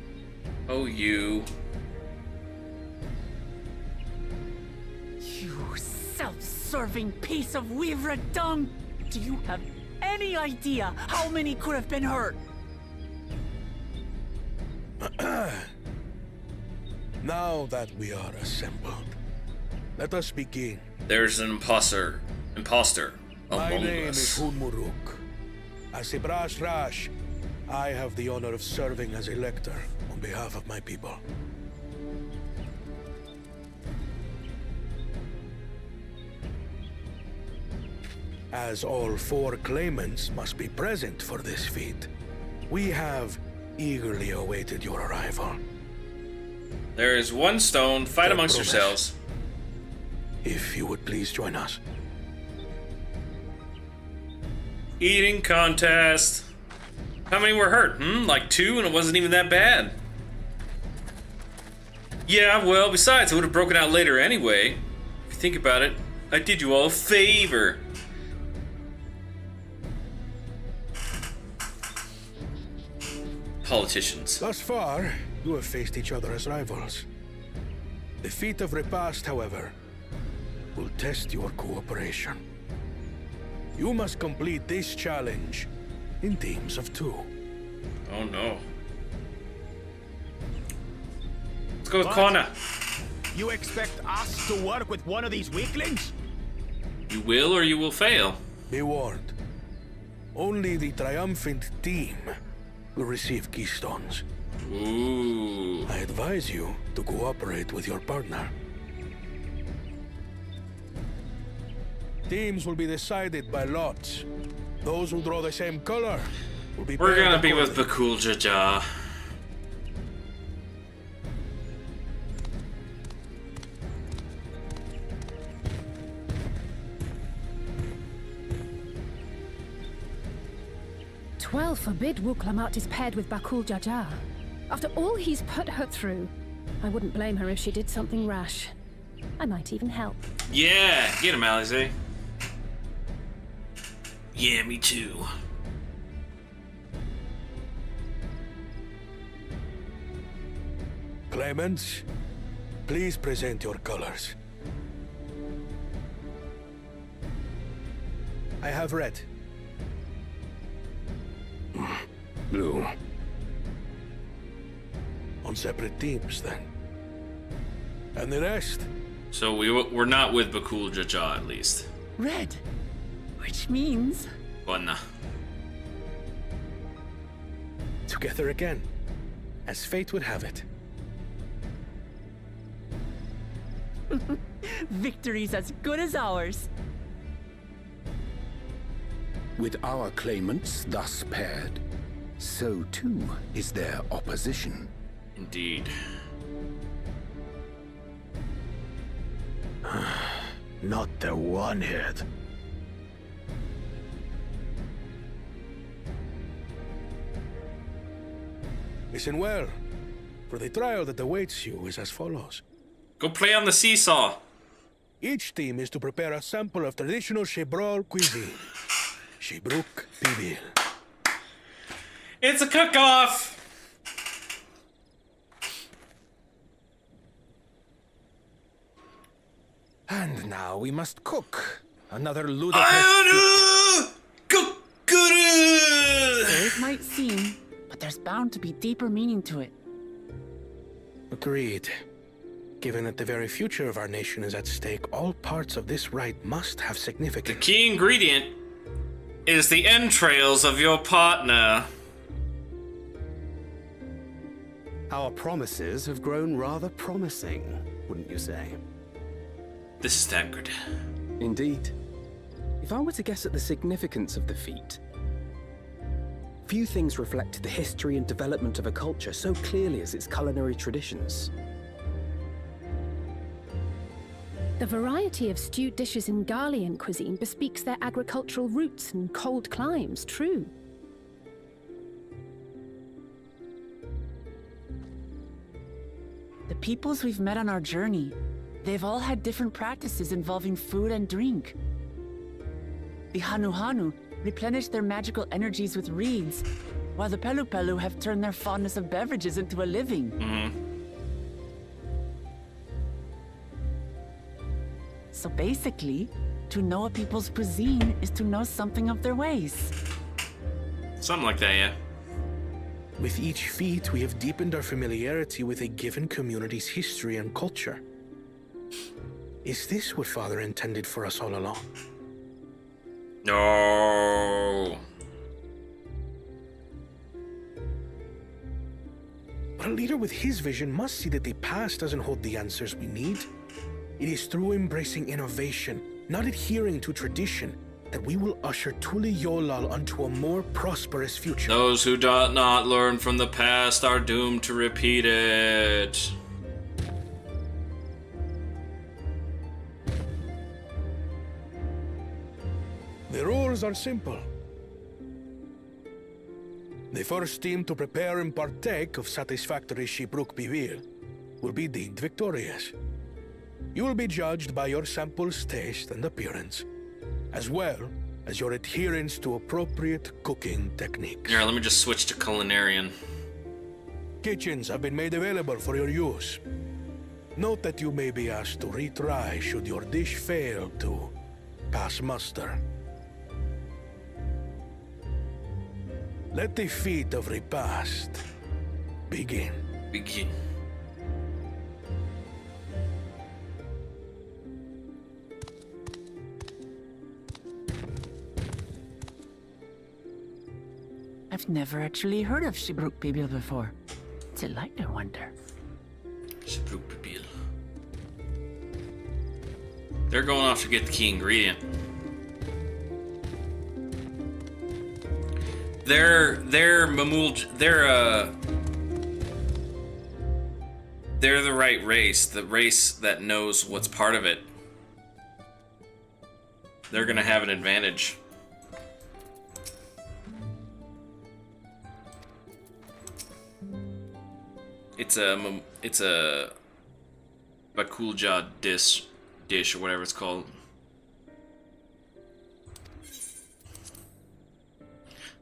[SPEAKER 3] Oh, you.
[SPEAKER 4] You self-serving piece of weaver dung! Do you have any idea how many could have been hurt?
[SPEAKER 10] Now that we are assembled, let us begin.
[SPEAKER 3] There's an imposter
[SPEAKER 10] My
[SPEAKER 3] among
[SPEAKER 10] name
[SPEAKER 3] us.
[SPEAKER 10] is Hunmuruk. As a Brash Rash, I have the honor of serving as Elector on behalf of my people. As all 4 claimants must be present for this feat, we have eagerly awaited your arrival.
[SPEAKER 3] There is one stone. Fight amongst
[SPEAKER 10] Promise.
[SPEAKER 3] yourselves.
[SPEAKER 10] If you would please join us.
[SPEAKER 3] Eating contest. How many were hurt? Like 2, and it wasn't even that bad. Yeah, well, besides, it would have broken out later anyway. If you think about it, I did you all a favor. Politicians.
[SPEAKER 10] Thus far, you have faced each other as rivals. The feat of repast, however, will test your cooperation. You must complete this challenge in teams of 2.
[SPEAKER 3] Oh no. Let's go with
[SPEAKER 9] What?
[SPEAKER 3] Kona.
[SPEAKER 9] You expect us to work with one of these weaklings?
[SPEAKER 3] You will or you will fail.
[SPEAKER 10] Be warned. Only the triumphant team will receive keystones.
[SPEAKER 3] Ooh.
[SPEAKER 10] I advise you to cooperate with your partner. Teams will be decided by lots. Those who draw the same color will be
[SPEAKER 3] We're
[SPEAKER 10] paired
[SPEAKER 3] gonna be with
[SPEAKER 10] accordingly.
[SPEAKER 3] Bakul Jaja.
[SPEAKER 6] Twelve forbid Wuklamat is paired with Bakul Jaja. After all he's put her through, I wouldn't blame her if she did something rash. I might even help.
[SPEAKER 3] Yeah, get him, Alize. Yeah, me too.
[SPEAKER 10] Claimants, please present your colors. I have red. Blue. On separate teams, then. And the rest?
[SPEAKER 3] So we're not with Bakul Jaja, at least.
[SPEAKER 4] Red. Which means...
[SPEAKER 3] Kona.
[SPEAKER 10] Together again, as fate would have it.
[SPEAKER 4] victory's as good as ours.
[SPEAKER 11] With our claimants thus paired, so too is their opposition.
[SPEAKER 3] Indeed.
[SPEAKER 9] Not the one-head.
[SPEAKER 10] Listen well, for the trial that awaits you is as follows.
[SPEAKER 3] Go play on the seesaw.
[SPEAKER 10] Each team is to prepare a sample of traditional Shebrol cuisine. Shibruk Pibil.
[SPEAKER 3] It's a cook-off!
[SPEAKER 8] And now we must cook. Another ludicrous...
[SPEAKER 4] So it might seem, but there's bound to be deeper meaning to it.
[SPEAKER 10] Agreed. Given that the very future of our nation is at stake, all parts of this rite must have
[SPEAKER 3] The
[SPEAKER 10] significance.
[SPEAKER 3] key ingredient is the entrails of your partner.
[SPEAKER 7] Our promises have grown rather promising, wouldn't you say?
[SPEAKER 3] This is staggered.
[SPEAKER 7] Indeed. If I were to guess at the significance of the feat, few things reflect the history and development of a culture so clearly as its culinary traditions.
[SPEAKER 6] The variety of stewed dishes in Garlean cuisine bespeaks their agricultural roots and cold climes, true.
[SPEAKER 4] The peoples we've met on our journey, they've all had different practices involving food and drink. The Hanu replenish their magical energies with reeds, while the Pelu have turned their fondness of beverages into a living. So basically, to know a people's cuisine is to know something of their ways.
[SPEAKER 3] Something like that, yeah.
[SPEAKER 10] With each feat, we have deepened our familiarity with a given community's history and culture. Is this what Father intended for us all along?
[SPEAKER 3] No.
[SPEAKER 10] But a leader with his vision must see that the past doesn't hold the answers we need. It is through embracing innovation, not adhering to tradition, that we will usher Tuli Yolal onto a more prosperous future.
[SPEAKER 3] Those who do not learn from the past are doomed to repeat it.
[SPEAKER 10] The rules are simple. The first team to prepare and partake of satisfactory Shibruk Bivir will be deemed victorious. You will be judged by your sample's taste and appearance, as well as your adherence to appropriate cooking techniques.
[SPEAKER 3] Here, let me just switch to culinarian.
[SPEAKER 10] Kitchens have been made available for your use. Note that you may be asked to retry should your dish fail to pass muster. Let the feat of repast begin.
[SPEAKER 3] Begin.
[SPEAKER 4] I've never actually heard of Shibruk Bibil before. What's it like, I wonder?
[SPEAKER 3] Shibruk Bibil. They're going off to get the key ingredient. They're the right race, the race that knows what's part of it. They're gonna have an advantage. It's a Bakulja dish or whatever it's called.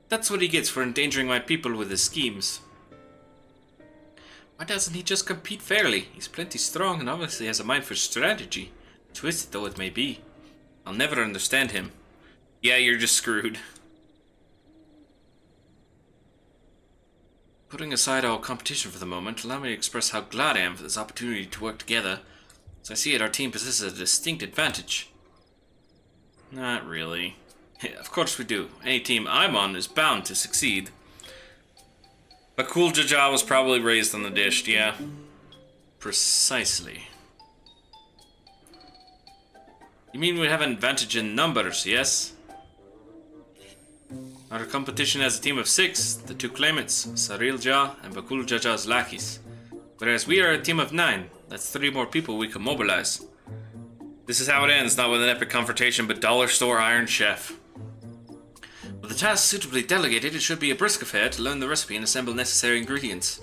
[SPEAKER 3] That's what he gets for endangering my people with his schemes. Why doesn't he just compete fairly? He's plenty strong and obviously has a mind for strategy. Twisted though it may be. I'll never understand him. Yeah, you're just screwed. Putting aside all competition for the moment, allow me to express how glad I am for this opportunity to work together. As I see it, our team possesses a distinct advantage. Not really. Of course we do. Any team I'm on is bound to succeed. Bakul Jaja was probably raised on the dish, yeah. Precisely. You mean we have an advantage in numbers, yes? Our competition has a team of 6, the 2 claimants, Sarilja and Bakul Jaja's lackeys. Whereas we are a team of 9, that's 3 more people we can mobilize. This is how it ends, not with an epic confrontation, but dollar store Iron Chef. With the task suitably delegated, it should be a brisk affair to learn the recipe and assemble necessary ingredients.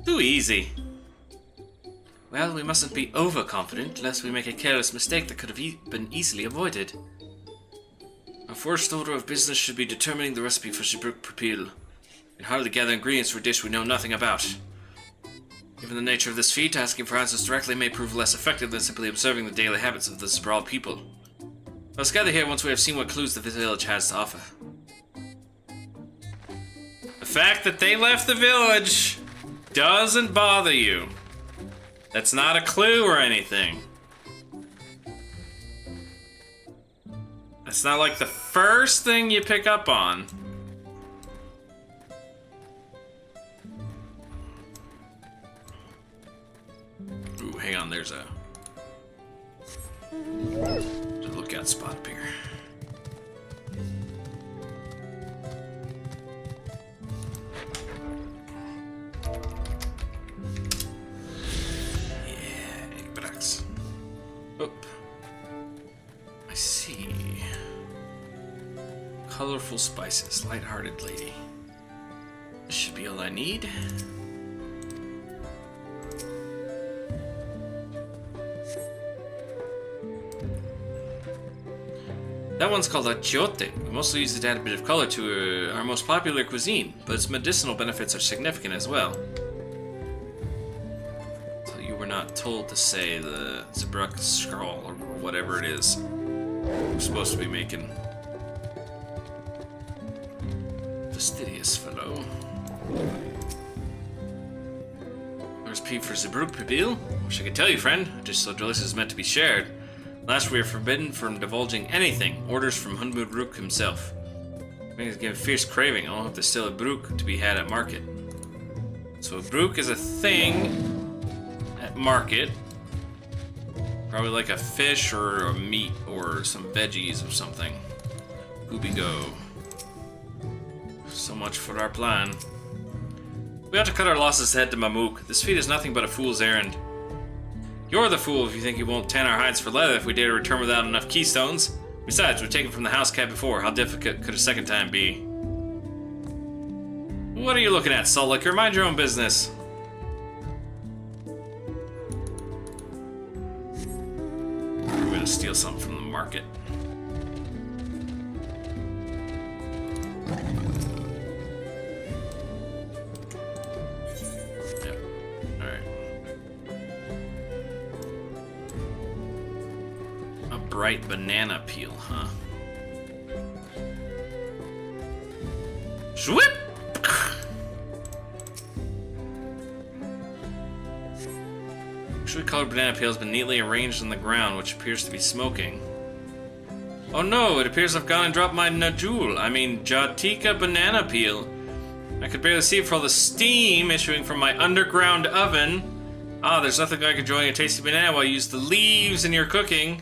[SPEAKER 3] Too easy. Well, we mustn't be overconfident, lest we make a careless mistake that could have been easily avoided. Our first order of business should be determining the recipe for Shibruk Bibil. We can hardly gather ingredients for a dish we know nothing about. Given the nature of this feat, asking for answers directly may prove less effective than simply observing the daily habits of the Zabral people. Let's gather here once we have seen what clues the village has to offer. The fact that they left the village doesn't bother you. That's not a clue or anything. It's not like the first thing you pick up on. Ooh, hang on, there's a lookout spot up here. Yeah, egg products. Oop. I see. Colorful spices, light-hearted lady. This should be all I need. That one's called achiote. We mostly use it to add a bit of color to our most popular cuisine, but its medicinal benefits are significant as well. So you were not told to say the Zabruk scroll or whatever it is we're supposed to be making. Fastidious fellow. There's P for Shibruk Bibil. Wish I could tell you, friend. Just so delicious is meant to be shared. Last, we are forbidden from divulging anything. Orders from Hunmud Rook himself. Makes it give a fierce craving. I'll have to steal a brook to be had at market. So a brook is a thing at market. Probably like a fish or a meat or some veggies or something. Hoobie go. So much for our plan. We ought to cut our losses to head to Mamuk. This feat is nothing but a fool's errand. You're the fool if you think you won't tan our hides for leather if we dare to return without enough keystones. Besides, we've taken from the house cat before. How difficult could a second time be? What are you looking at, Salt Licker? Mind your own business. We're gonna steal something from the market. Bright banana peel, huh? Swip! Actually, colored banana peel has been neatly arranged on the ground, which appears to be smoking. Oh no, it appears I've gone and dropped my Jatika banana peel. I could barely see it for all the steam issuing from my underground oven. Ah, there's nothing like enjoying a tasty banana while you use the leaves in your cooking.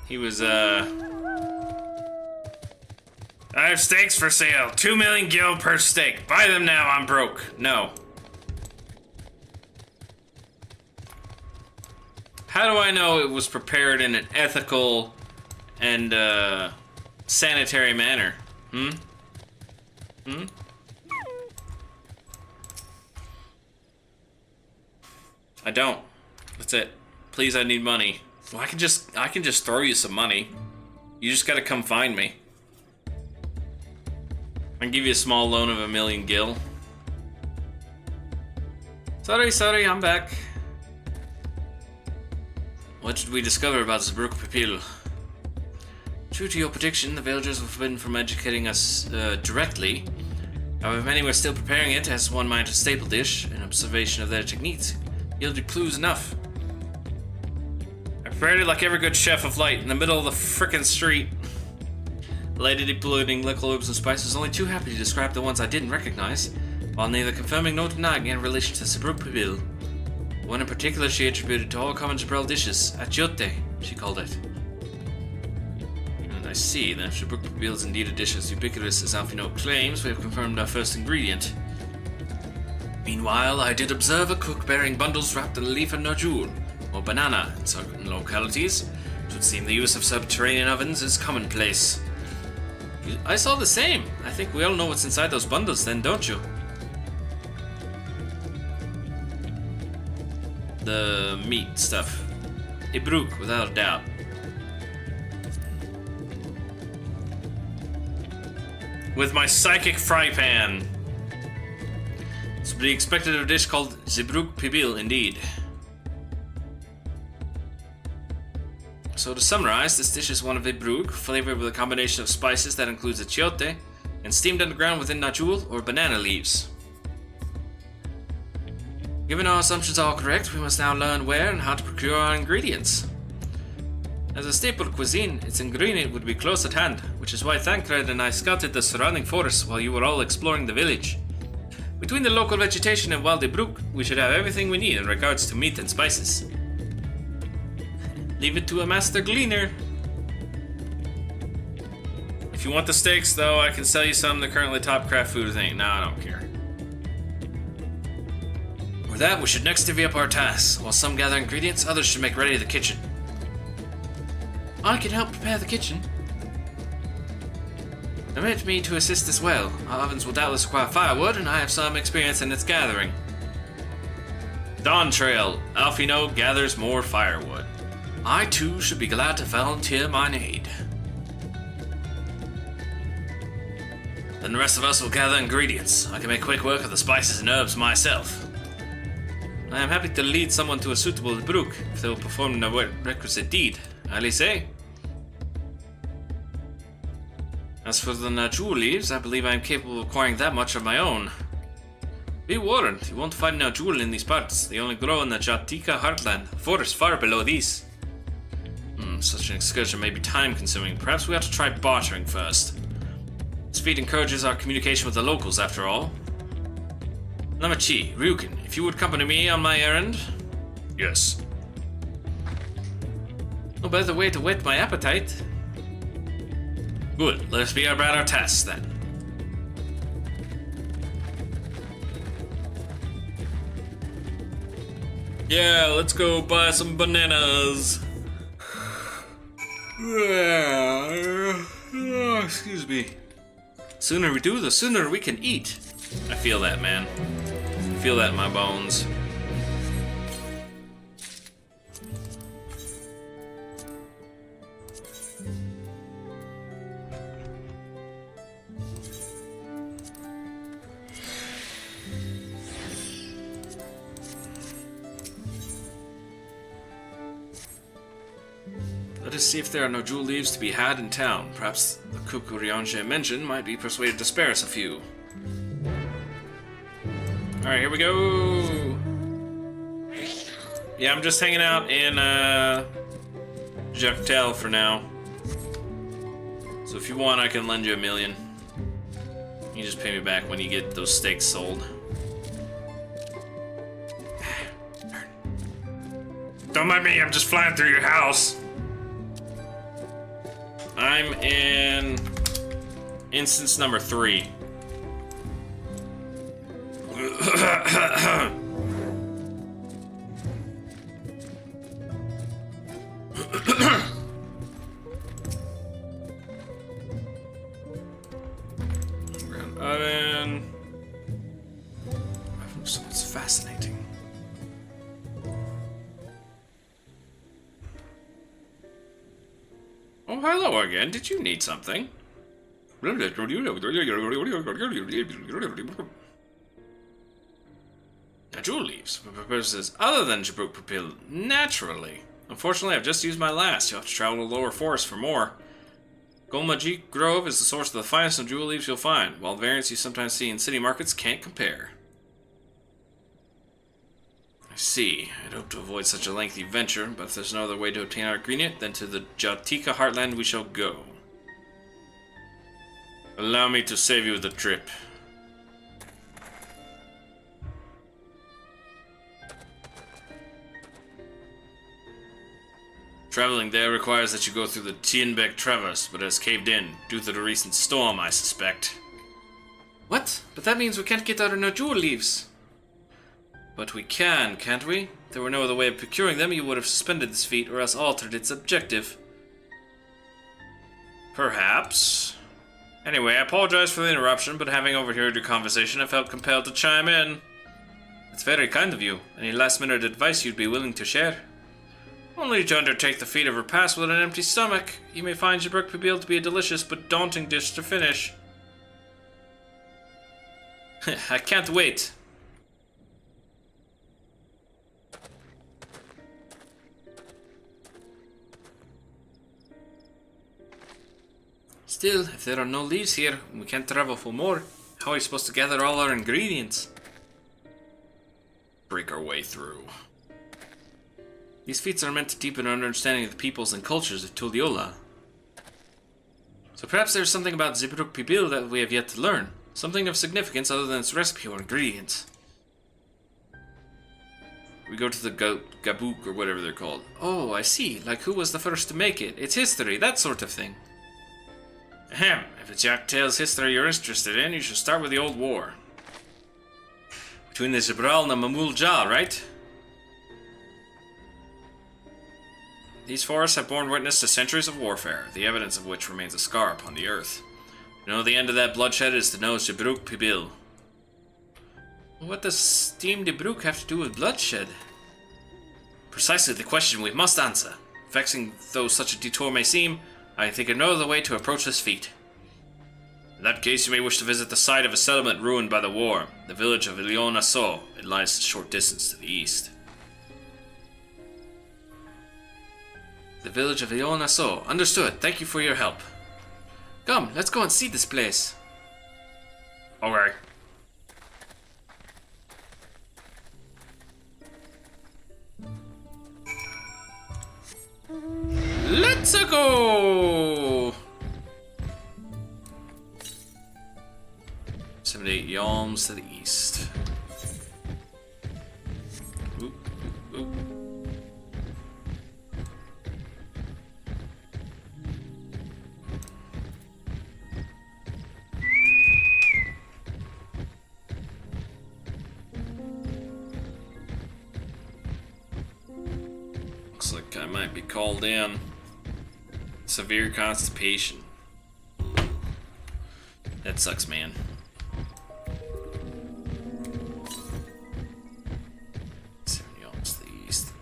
[SPEAKER 3] He was, I have steaks for sale. 2 million gil per steak. Buy them now, I'm broke. No. How do I know it was prepared in an ethical and sanitary manner? I don't. That's it. Please, I need money. Well, I can just throw you some money. You just gotta come find me. I can give you a small loan of 1 million gil. Sorry, I'm back. What did we discover about Zebruk Pipil? True to your prediction, the villagers were forbidden from educating us directly. However, many were still preparing it as one might a staple dish. An observation of their techniques yielded clues enough. I prepared it like every good chef of light in the middle of the frickin' street. The lady deploying liquid herbs and spices was only too happy to describe the ones I didn't recognize, while neither confirming nor denying in relation to Zebruk Pipil. One in particular she attributed to all common Gibraltar dishes, achiote, she called it. And I see that if Zebruk Pipil is indeed a dish as ubiquitous as Alfino claims, we have confirmed our first ingredient. Meanwhile, I did observe a cook bearing bundles wrapped in a leaf of najul, or banana in certain localities. It would seem the use of subterranean ovens is commonplace. I saw the same. I think we all know what's inside those bundles then, don't you? The meat stuff. Ibruk, without a doubt. With my psychic fry pan. It's to be expected of a dish called Zebruk Pipil, indeed. So to summarize, this dish is one of Ibruk, flavored with a combination of spices that includes achiote, and steamed underground within najul or banana leaves. Given our assumptions are correct, we must now learn where and how to procure our ingredients. As a staple cuisine, its ingredient would be close at hand, which is why Thancred and I scouted the surrounding forests while you were all exploring the village. Between the local vegetation and wild Ibruk, we should have everything we need in regards to meat and spices. Leave it to a master gleaner. If you want the steaks, though, I can sell you some. They're currently top craft food thing. No, I don't care. For that, we should next divvy up our tasks. While some gather ingredients, others should make ready the kitchen. I can help prepare the kitchen. Permit me to assist as well. Our ovens will doubtless require firewood, and I have some experience in its gathering. Dawn Trail. Alfino gathers more firewood. I too should be glad to volunteer mine aid. Then the rest of us will gather ingredients. I can make quick work of the spices and herbs myself. I am happy to lead someone to a suitable Ibruk if they will perform the requisite deed. Alice? As for the najul leaves, I believe I am capable of acquiring that much of my own. Be warned, you won't find najul in these parts. They only grow in the Jatika heartland, forest far below these. Such an excursion may be time-consuming. Perhaps we ought to try bartering first. This feat encourages our communication with the locals, after all. Namachi, Ryukin, if you would accompany me on my errand? Yes. No better way to whet my appetite. Good, let us be about our tasks then. Yeah, let's go buy some bananas. Excuse me. Sooner we do, the sooner we can eat. I feel that, man. I feel that in my bones. Let us see if there are no jewel leaves to be had in town. Perhaps the Kukuryange mentioned might be persuaded to spare us a few. Alright, here we go! Yeah, I'm just hanging out in, Jactel for now. So if you want, I can lend you $1 million. You just pay me back when you get those steaks sold. Don't mind me, I'm just flying through your house. I'm in instance number 3. Oven. It's fascinating. Oh, hello again. Did you need something? Now, jewel leaves for purposes other than Jabruk Pupil, naturally. Unfortunately, I've just used my last. You'll have to travel to the lower forest for more. Golmajik Grove is the source of the finest of jewel leaves you'll find, while variants you sometimes see in city markets can't compare. I see. I'd hope to avoid such a lengthy venture, but if there's no other way to obtain our ingredient, then to the Jatika heartland we shall go. Allow me to save you the trip. Traveling there requires that you go through the Tienbeck Traverse, but it has caved in, due to the recent storm, I suspect. What? But that means we can't get our jewel leaves. But we can, can't we? If there were no other way of procuring them, you would have suspended this feat, or else altered its objective. Perhaps. Anyway, I apologize for the interruption, but having overheard your conversation, I felt compelled to chime in. It's very kind of you. Any last-minute advice you'd be willing to share? Only to undertake the feat of repast with an empty stomach. You may find Jabruk Pupil to be a delicious but daunting dish to finish. I can't wait. Still, if there are no leaves here, and we can't travel for more, how are we supposed to gather all our ingredients? Break our way through. These feats are meant to deepen our understanding of the peoples and cultures of Tulliola. So perhaps there's something about Jabruk Pupil that we have yet to learn. Something of significance other than its recipe or ingredients. We go to the Gabuk or whatever they're called. Oh, I see. Like who was the first to make it? Its history, that sort of thing. Ahem. If it's Jactel's history you're interested in, you should start with the Old War. Between the Jibral and the Mamul Jah, right? These forests have borne witness to centuries of warfare, the evidence of which remains a scar upon the earth. To know the end of that bloodshed is to know Jabruk Pupil. What does Steam Jabruk have to do with bloodshed? Precisely the question we must answer. Vexing though such a detour may seem, I think of no other way to approach this feat. In that case, you may wish to visit the site of a settlement ruined by the war, the village of Ilionaso. It lies a short distance to the east. The village of Ilionaso. Understood. Thank you for your help. Come, let's go and see this place. Okay. Let's go! 78 yalms to the east. Oop, oop, oop. Looks like I might be called in. Severe constipation. That sucks, man. 7 yalms to the east.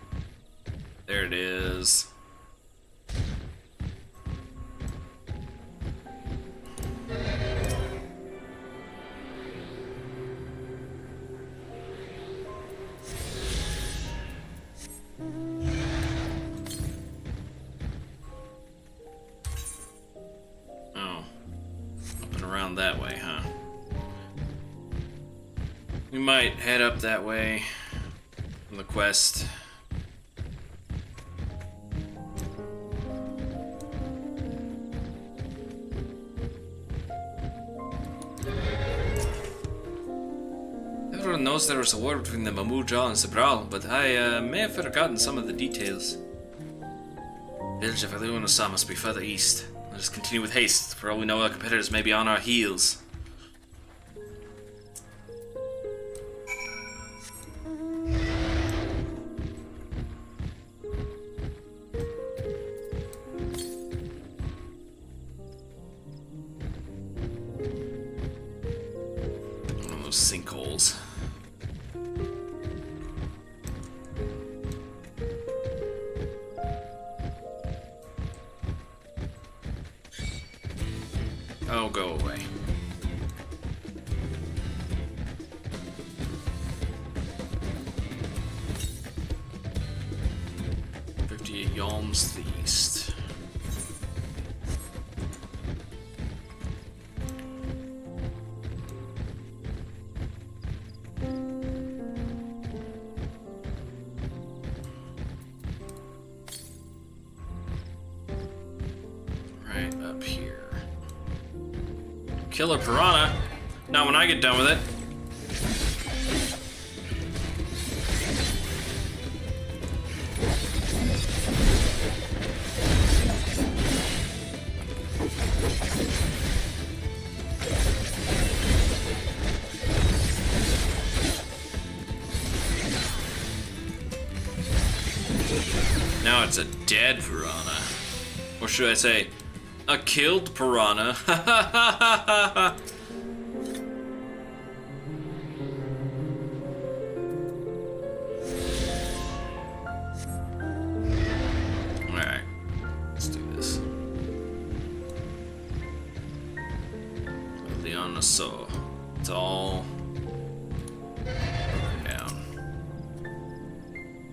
[SPEAKER 3] There it is. That way, huh? We might head up that way on the quest. everyone knows there was a war between the Mamuja and Sabral, but I may have forgotten some of the details. Village of Aluanasa must be further east. Let us continue with haste. For all we know, our competitors may be on our heels. One of those sinkholes. Oh, go away. Yalms to the east. Right up here. Killer piranha. Not when I get done with it. Now it's a dead piranha. Or should I say, a killed piranha? Alright, let's do this. Leona saw. It's all down.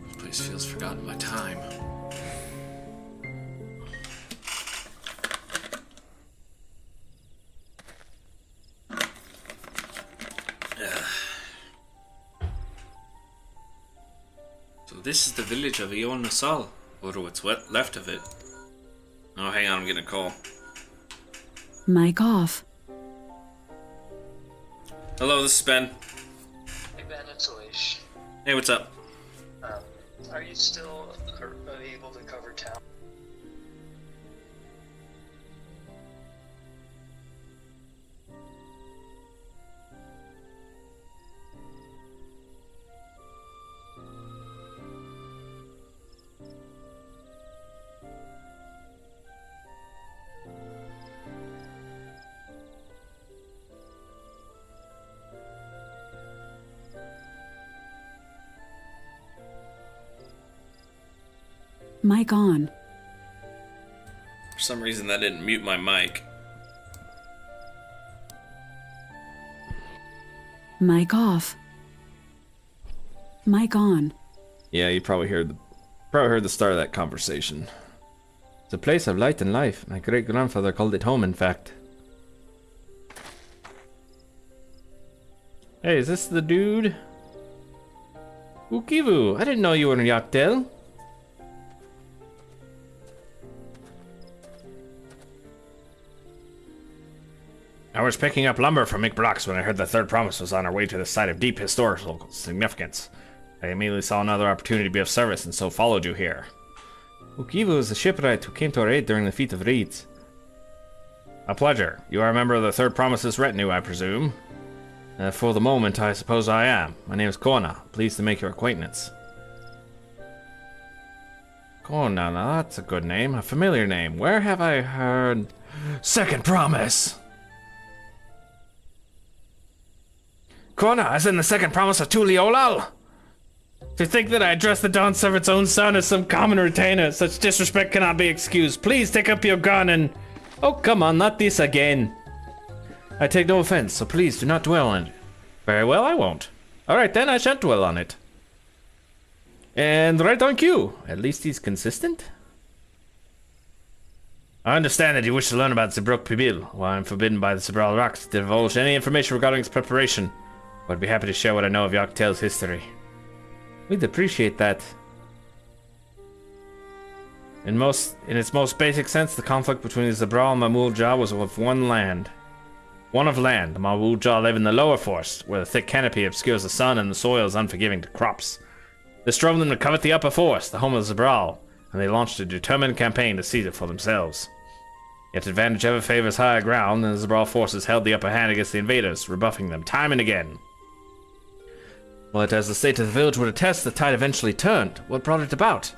[SPEAKER 3] This place feels forgotten by time. So this is the village of Ion Nasal, or what's left of it. Oh, hang on, I'm getting a call.
[SPEAKER 1] Mic off.
[SPEAKER 3] Hello, this is Ben.
[SPEAKER 12] Hey Ben, it's Alish.
[SPEAKER 3] Hey, what's up?
[SPEAKER 12] Are you still able to cover town?
[SPEAKER 1] Mic on.
[SPEAKER 3] For some reason that didn't mute my mic.
[SPEAKER 1] Mic off. Mic on.
[SPEAKER 2] Yeah, you probably heard the start of that conversation. It's a place of light and life. My great-grandfather called it home, in fact. Hey, is this the dude? Ukivu, I didn't know you were in Yaktel. I was picking up lumber from Mick Blocks when I heard the third promise was on our way to the site of deep historical significance. I immediately saw another opportunity to be of service and so followed you here. Ukivu is the shipwright who came to our aid during the feat of reeds. A pleasure. You are a member of the third promise's retinue, I presume? For the moment, I suppose I am. My name is Kona. Pleased to make your acquaintance. Kona, now that's a good name. A familiar name. Where have I heard... Second promise! Kona, as in the second promise of Tuliolal! To think that I address the Dawn Servant's own son as some common retainer, such disrespect cannot be excused. Please take up your gun and... Oh, come on, not this again. I take no offense, so please do not dwell on it. Very well, I won't. Alright then, I shan't dwell on it. And right on cue. At least he's consistent. I understand that you wish to learn about Zebrok Pibil. While I'm forbidden by the Sebral Rocks to divulge any information regarding its preparation, I'd be happy to share what I know of Yaktel's history. We'd appreciate that. In its most basic sense, the conflict between the Zabral and Mamul Jah was of one land. One of land, the Mawulja live in the lower forest, where the thick canopy obscures the sun and the soil is unforgiving to crops. This drove them to covet the upper forest, the home of the Zabral, and they launched a determined campaign to seize it for themselves. Yet advantage ever favors higher ground, and the Zabral forces held the upper hand against the invaders, rebuffing them time and again. But as the state of the village would attest, the tide eventually turned. What brought it about?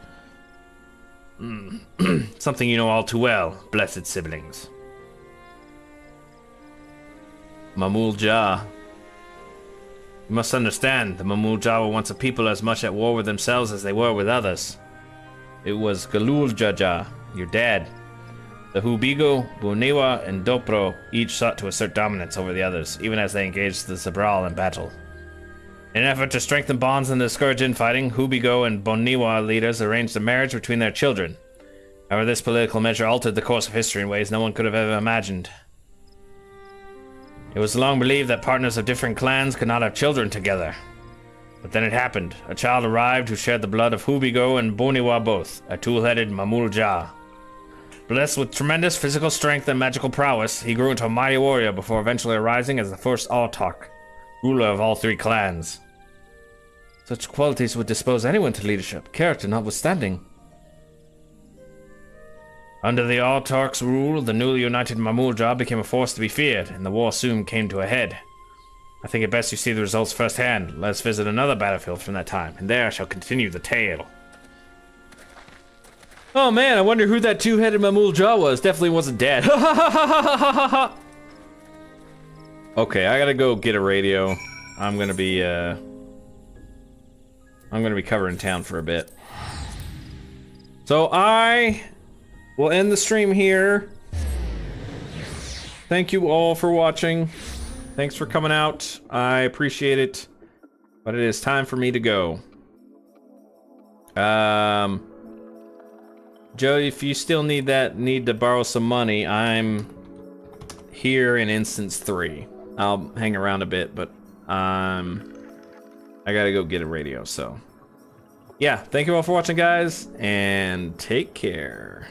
[SPEAKER 2] Something you know all too well, blessed siblings. Mamul-Ja. You must understand, the Mamul-Ja were once a people as much at war with themselves as they were with others. It was Galul-Jaja, your dad. The Hubigo, Buniwa, and Dopro each sought to assert dominance over the others, even as they engaged the Zabral in battle. In an effort to strengthen bonds and discourage infighting, Hubigo and Boniwa leaders arranged a marriage between their children. However, this political measure altered the course of history in ways no one could have ever imagined. It was long believed that partners of different clans could not have children together. But then it happened. A child arrived who shared the blood of Hubigo and Boniwa both, a tool-headed Mamul-Ja. Blessed with tremendous physical strength and magical prowess, he grew into a mighty warrior before eventually rising as the first Autarch, ruler of all three clans. Such qualities would dispose anyone to leadership, character notwithstanding. Under the Autarch's rule, the newly united Mamul-Ja became a force to be feared, and the war soon came to a head. I think it best you see the results firsthand. Let's visit another battlefield from that time, and there I shall continue the tale. Oh man, I wonder who that two-headed Mamul-Ja was. Definitely wasn't dead. Okay, I gotta go get a radio. I'm gonna be covering town for a bit. So I will end the stream here. Thank you all for watching. Thanks for coming out. I appreciate it. But it is time for me to go. Joe, if you still need to borrow some money, I'm here in instance 3. I'll hang around a bit, but I gotta go get a radio, so. Yeah, thank you all for watching, guys, and take care.